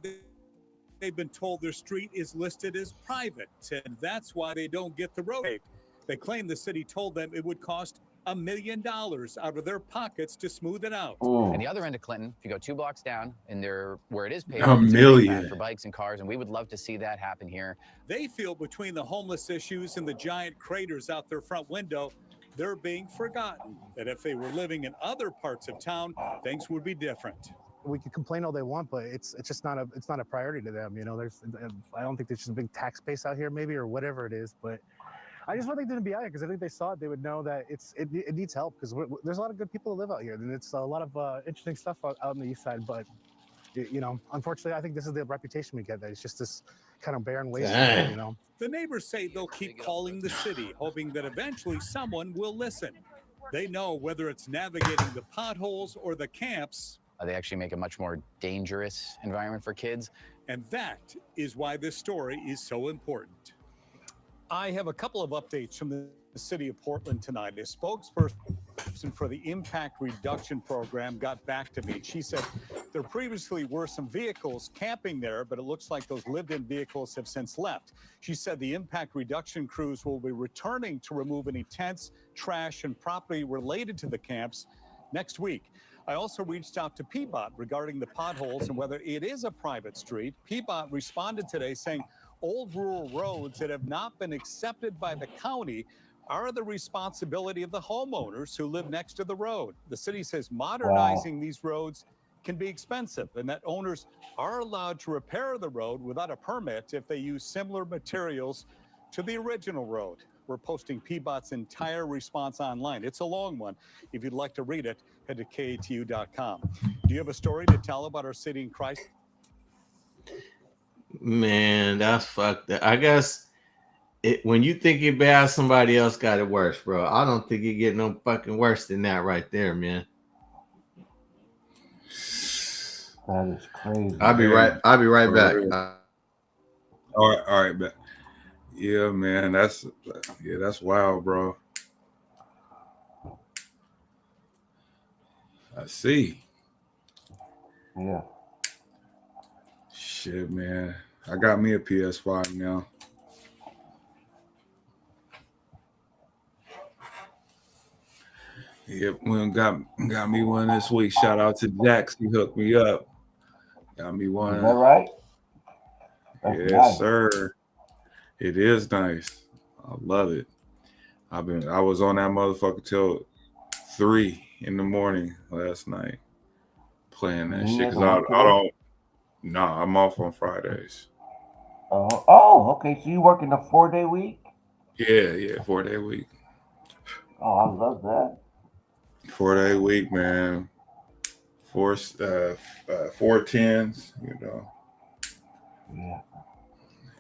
they've been told their street is listed as private, and that's why they don't get the road. They claim the city told them it would cost $1 million out of their pockets to smooth it out.
And the other end of Clinton, if you go 2 blocks down, and where it is paved,
$1 million
for bikes and cars, and we would love to see that happen here.
They feel between the homeless issues and the giant craters out their front window, they're being forgotten. That if they were living in other parts of town, things would be different.
We can complain all they want, but it's just not a priority to them. I don't think there's just a big tax base out here, maybe, or whatever it is, but. I just want them to be out here because I think they saw it. They would know that it needs help because there's a lot of good people that live out here, and it's a lot of interesting stuff out on the east side. But unfortunately, I think this is the reputation we get. That it's just this kind of barren wasteland.
The neighbors say they'll keep calling the city, hoping that eventually someone will listen. They know whether it's navigating the potholes or the camps.
They actually make a much more dangerous environment for kids.
And that is why this story is so important. I have a couple of updates from the city of Portland tonight. A spokesperson for the impact reduction program got back to me. She said there previously were some vehicles camping there, but it looks like those lived-in vehicles have since left. She said the impact reduction crews will be returning to remove any tents, trash, and property related to the camps next week. I also reached out to PBOT regarding the potholes and whether it is a private street. PBOT responded today saying old rural roads that have not been accepted by the county are the responsibility of the homeowners who live next to the road. The city says modernizing these roads can be expensive and that owners are allowed to repair the road without a permit if they use similar materials to the original road. We're posting PBOT's entire response online. It's a long one. If you'd like to read it, head to KATU.com. Do you have a story to tell about our city in crisis?
Man, that's fucked up. I guess when you think it bad, somebody else got it worse, bro. I don't think it get no fucking worse than that right there, man.
That is crazy.
I'll be right back.
All right, man. Yeah, man, that's wild, bro. I see.
Yeah.
Shit, man. I got me a PS5 now. Yep, got me one this week. Shout out to Jax. He hooked me up. Got me one.
Is that right? That's
Yes,
nice.
sir. It is nice. I love it. I was on that motherfucker till 3 in the morning last night playing that shit. Cause I don't. Nah, I'm off on Fridays.
Oh, okay. So you working a 4-day week?
Yeah, 4-day week.
Oh, I love that.
4-day week, man. 4 10s,
Yeah.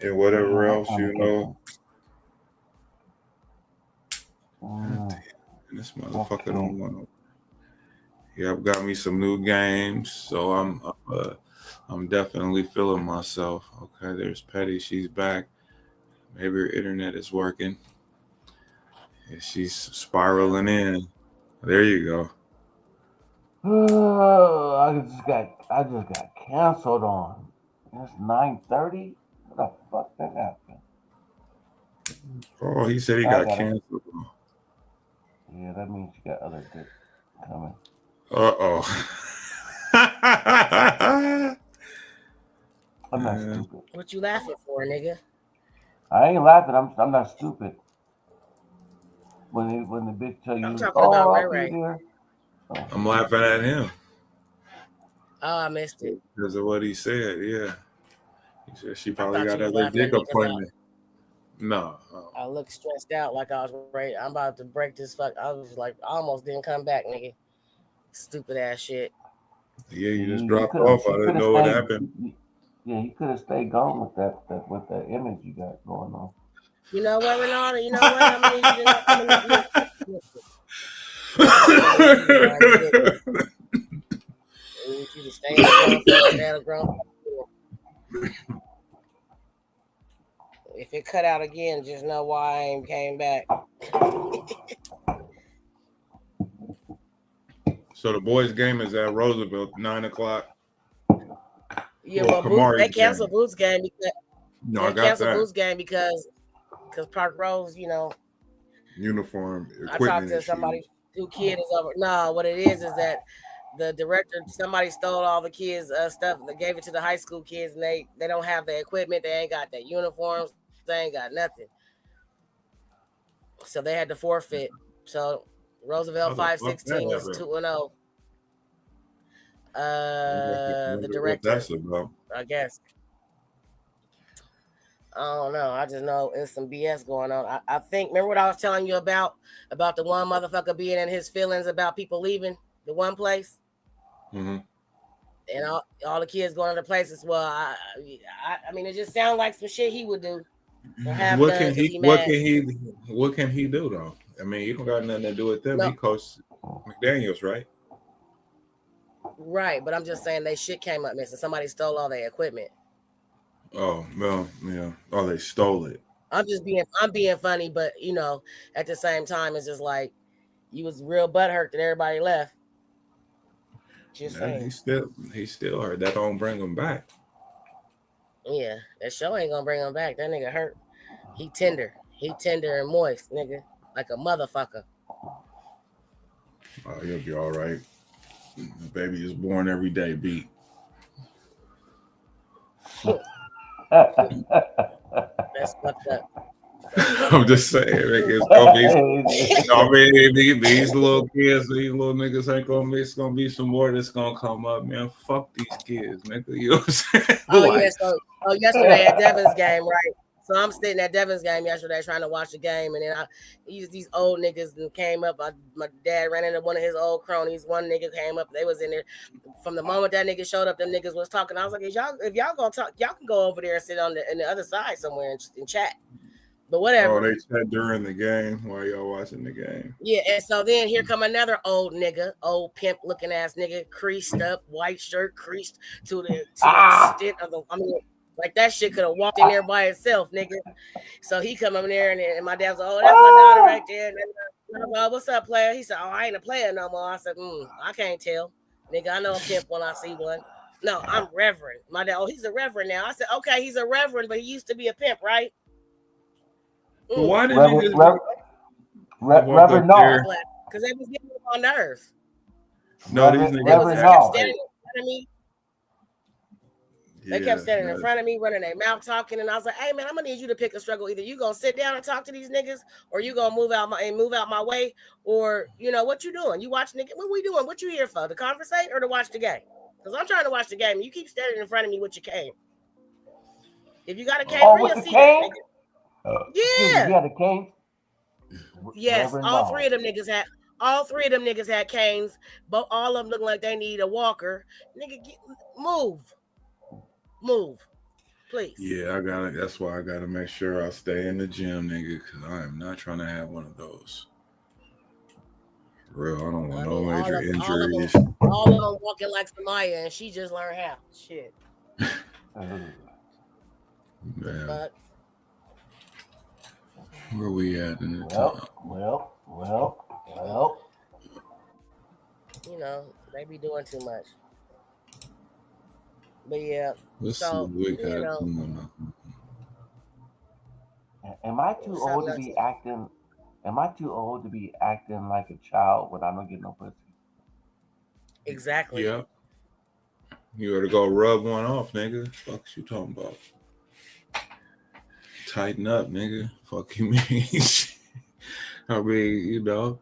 and whatever else, This motherfucker don't want to. Yeah, I've got me some new games, so I'm definitely feeling myself. Okay, there's Petty. She's back. Maybe her internet is working. And she's spiraling in. There you go.
I just got canceled on. It's 9:30. What the fuck that happened?
Oh, he said he got canceled.
Yeah, that means you got other dick coming. I'm not stupid.
What you laughing for, nigga?
I ain't laughing. I'm not stupid. When the bitch tell you,
I'm talking about
I'll
Ray
be
Ray.
there.
I'm laughing at him
Oh, I missed it.
because of what he said. Yeah, he said she probably
thought
got
you was
other
laughing
dick
at me 'cause
appointment. No,
I looked stressed out like I was ready. I'm about to break this fuck. I was like, I almost didn't come back, nigga. Stupid ass shit.
yeah, you just
You
dropped
could've-
off.
you
I didn't
could've
know what
stayed-
happened.
Yeah, you could have stayed gone with that image you got going on.
You know what, Renata? You know what? I'm gonna need you to I'm gonna need you to stay in the comfort, stay in the ground. If it cut out again, just know why I ain't came back.
So the boys' game is at Roosevelt, 9:00.
Yeah,
Well,
well, Boots, they
Kamari's
canceled
game.
Boots' game because
No, I
they
got
canceled
that.
Boots' game because Park Rose, you know,
Uniform
I talked
equipment
to
issues.
somebody who kid is over. No, what it is that the director, somebody stole all the kids' stuff and they gave it to the high school kids, and they don't have the equipment, they ain't got their uniforms, they ain't got nothing, so they had to forfeit. So Roosevelt
How the fuck that
516 is
happened?
2-0. The
What
director,
that's about?
I guess. I don't know. I just know it's some BS going on. I think, remember what I was telling you about the one motherfucker being in his feelings about people leaving the one place?
Mm-hmm.
And all the kids going to the places. Well, I mean, it just sounds like some shit he would do or have
What
done
can
because
he?
he
What
mad.
can he? What can he do though? I mean, you don't got nothing to do with them.
No.
He coached McDaniels, right?
Right, but I'm just saying they shit came up missing. Somebody stole all their equipment.
Oh well, yeah. Oh, they stole it.
I'm being funny, but you know, at the same time, it's just like you was real butthurt that everybody left. Just
Yeah,
saying.
he still hurt. That don't bring him back.
Yeah, that show ain't gonna bring him back. That nigga hurt. He tender and moist, nigga, like a motherfucker.
Oh, he'll be all right. The baby is born every day. Beat.
That's fucked up.
I'm just saying, it's gonna be. I mean, these little kids, these little niggas ain't gonna miss. Gonna be some more that's gonna come up, man. Fuck these kids, nigga. You know what I'm saying?
Oh
Like,
yeah, so yesterday at Devin's game, right? So I'm sitting at Devin's game yesterday trying to watch the game, and then these old niggas came up. My dad ran into one of his old cronies. One nigga came up. They was in there from the moment that nigga showed up. Them niggas was talking. I was like, if y'all gonna talk, y'all can go over there and sit on the other side somewhere and chat. But whatever.
oh, they chat during the game while y'all watching the game.
Yeah, and so then here come another old nigga, old pimp looking ass nigga, creased up, white shirt creased to the extent of the. I mean, like that shit could have walked in there by itself, nigga. So he come up there and my dad was like, "Oh, that's my daughter right there." And I was like, "What's up, player?" He said, "Oh, I ain't a player no more." I said, "I can't tell, nigga. I know a pimp when I see one." No, I'm Reverend. My dad, oh, he's a Reverend now. I said, "Okay, he's a Reverend, but he used to be a pimp, right?"
But why didn't he just
Reverend no?
Because they was getting him on nerves.
No, these niggas
kept standing in front of me. They kept standing in front of me, running their mouth talking, and I was like, "Hey man, I'm gonna need you to pick a struggle. Either you gonna sit down and talk to these niggas, or you gonna move out my way, or you know what you doing? You watching the what we doing? What you here for? To conversate or to watch the game? Because I'm trying to watch the game. And you keep standing in front of me with your cane. If you got a cane, bring your seat up, nigga. Yeah.
You had a cane?
Yes,
Reverend
all
Law.
three of them niggas had canes, but all of them look like they need a walker. Nigga, move, please.
Yeah, that's why I gotta make sure I stay in the gym, nigga, because I am not trying to have one of those. For real, I don't want no major injuries.
All of them walking like Samaya, and she just learned how. Shit.
Man.
But
where we at in the
Well.
You know, they be doing too much. But yeah,
let's
so
see what we
you
got
know.
going on.
Am I too old to be acting? Am I too old to be acting like a child when I don't get no pussy?
Exactly.
Yeah. You ought to go rub one off, nigga. Fuck you talking about? Tighten up, nigga. Fuck you mean? I mean, you know,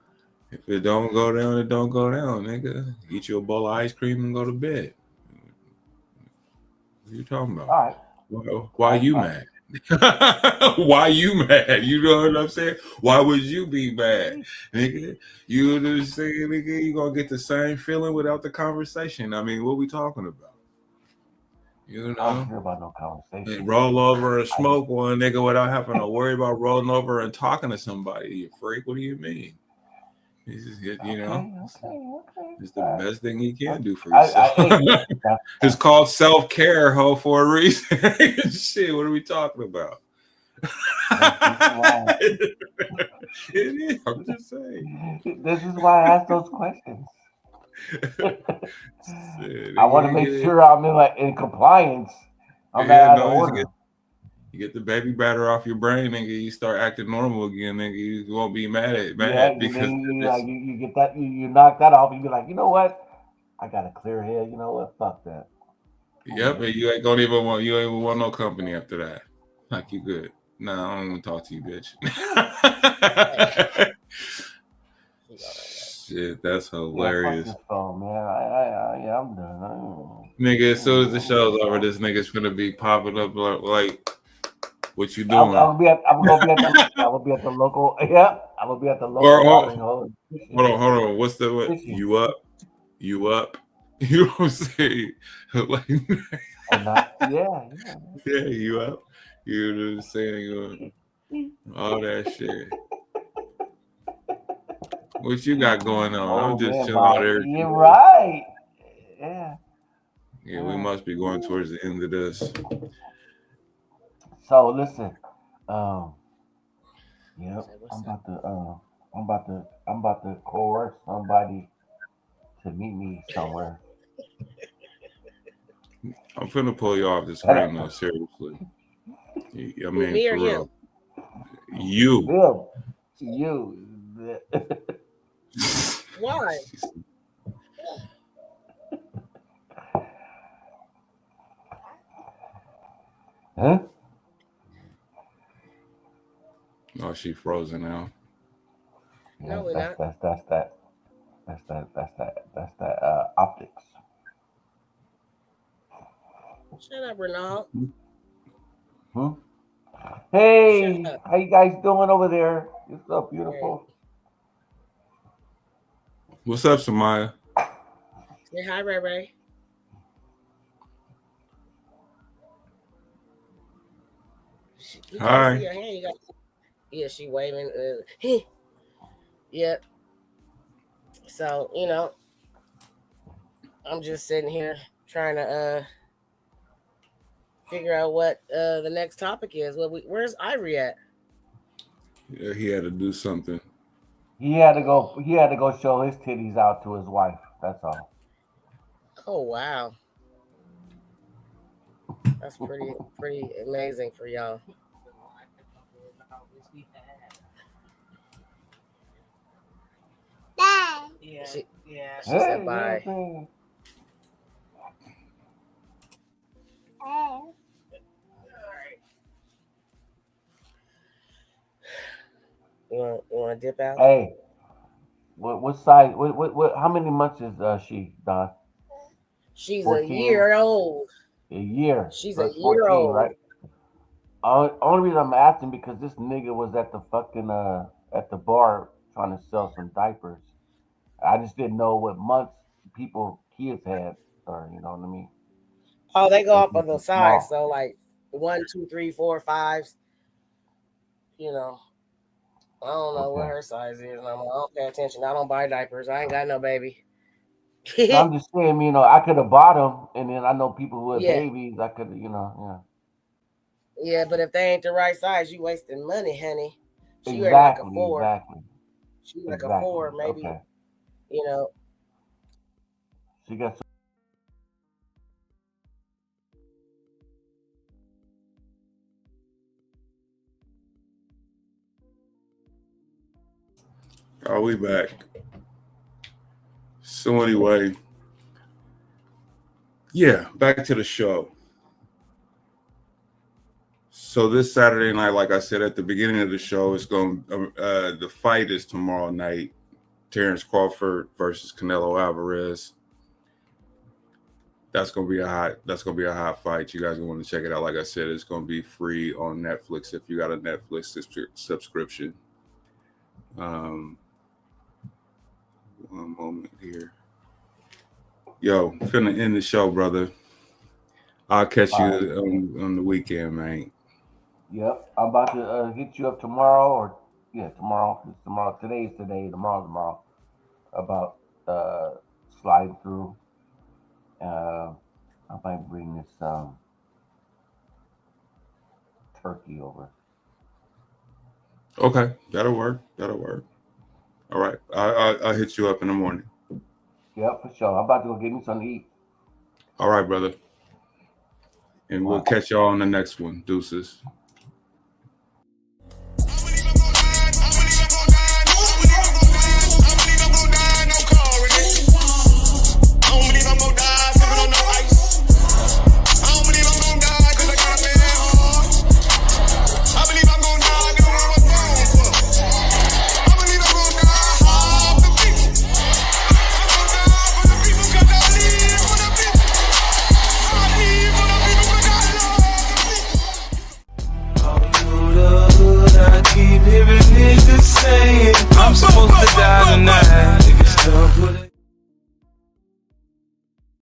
if it don't go down, it don't go down, nigga. Eat you a bowl of ice cream and go to bed. What are you talking about?
All right.
Why you mad? Why you mad? You know what I'm saying? Why would you be mad, nigga? You just say, nigga, you gonna get the same feeling without the conversation. I mean, what we talking about? You
I don't
know,
care about no conversation.
and roll over and smoke one nigga without having to worry about rolling over and talking to somebody. You freak? What do you mean? He's just, you know, it's the best thing he can do for yourself. It's called self-care, ho, for a reason. Shit, what are we talking about? It is. I'm just saying.
This is why I ask those questions.
Shit,
I want to make sure I'm in compliance. I'm not out of order.
You get the baby batter off your brain, nigga. You start acting normal again, nigga. You won't be mad because
you get that you knock that off. You be like, you know what? I got a clear head. You know what? Fuck that.
Yep, and you ain't gonna even want no company after that. Like you good. Nah, I don't want to talk to you, bitch. Shit, that's hilarious.
Yeah, fuck this phone, man. Yeah, I'm done.
Nigga, as soon as the show's over, this nigga's gonna be popping up like what you doing?
I'm gonna be at the local. Yeah, I'm gonna be at the local watering hole.
Hold on. What's the what? You up? You know what I'm saying? Like,
yeah,
you up? You know what I'm saying? All that shit. What you got going on? I'm just chilling out there.
You're right. Yeah.
Yeah, we must be going towards the end of this.
So listen, yep, I'm about to coerce somebody to meet me somewhere.
I'm finna pull you off the screen though, seriously. I mean,
me
for
or
real.
You.
Why?
Huh?
Oh, she frozen now.
No, we're not.
That's that optics.
Shut up, Renaud.
Hmm? Hey, how you guys doing over there? What's up, beautiful?
What's up, Samaya?
Say hi, Ray Ray. You
Hi.
can't see your hand. Yeah, she waving. Yep. So, I'm just sitting here trying to figure out what the next topic is. Where's Ivory at?
Yeah, he had to do something.
He had to go show his titties out to his wife. That's all.
Oh wow. That's pretty amazing for y'all. She said bye. You want to dip out?
Hey, what size? What? How many months is she, Don?
She's
14?
a year old.
A year.
She's
So
a
it's
year
14,
old.
right? Only reason I'm asking because this nigga was at the fucking at the bar trying to sell some diapers. I just didn't know what months kids had, or you know what I mean.
Oh, they go
They
off
can
of the
be
size.
small.
So like 1, 2, 3, 4, 5s. You know, I don't know what her size is. I don't pay attention. I don't buy diapers. I ain't got no baby.
No, I'm just saying, I could have bought them, and then I know people who have
Yeah.
babies. I could, yeah.
Yeah, but if they ain't the right size, you wasting money, honey. She wearing like a 4.
Exactly.
She like a 4, maybe.
Okay. She got some.
Are we back? So anyway, yeah, back to the show. So this Saturday night, like I said at the beginning of the show, it's going. The fight is tomorrow night. Terrence Crawford versus Canelo Alvarez. That's gonna be a hot fight. You guys want to check it out. Like I said, it's gonna be free on Netflix if you got a Netflix subscription. One moment here. Yo, finna end the show, brother. I'll catch you
All right.
on the weekend, man.
Yep. I'm about to hit you up tomorrow, or yeah, tomorrow. It's tomorrow. Today's today. Tomorrow. About uh sliding through. Uh, I might bring this turkey over.
Okay, that'll work. That'll work. All right, I'll hit you up in the morning.
Yep, for sure. I'm about to go get me something to eat.
All right, brother. And we'll catch y'all on the next one. Deuces.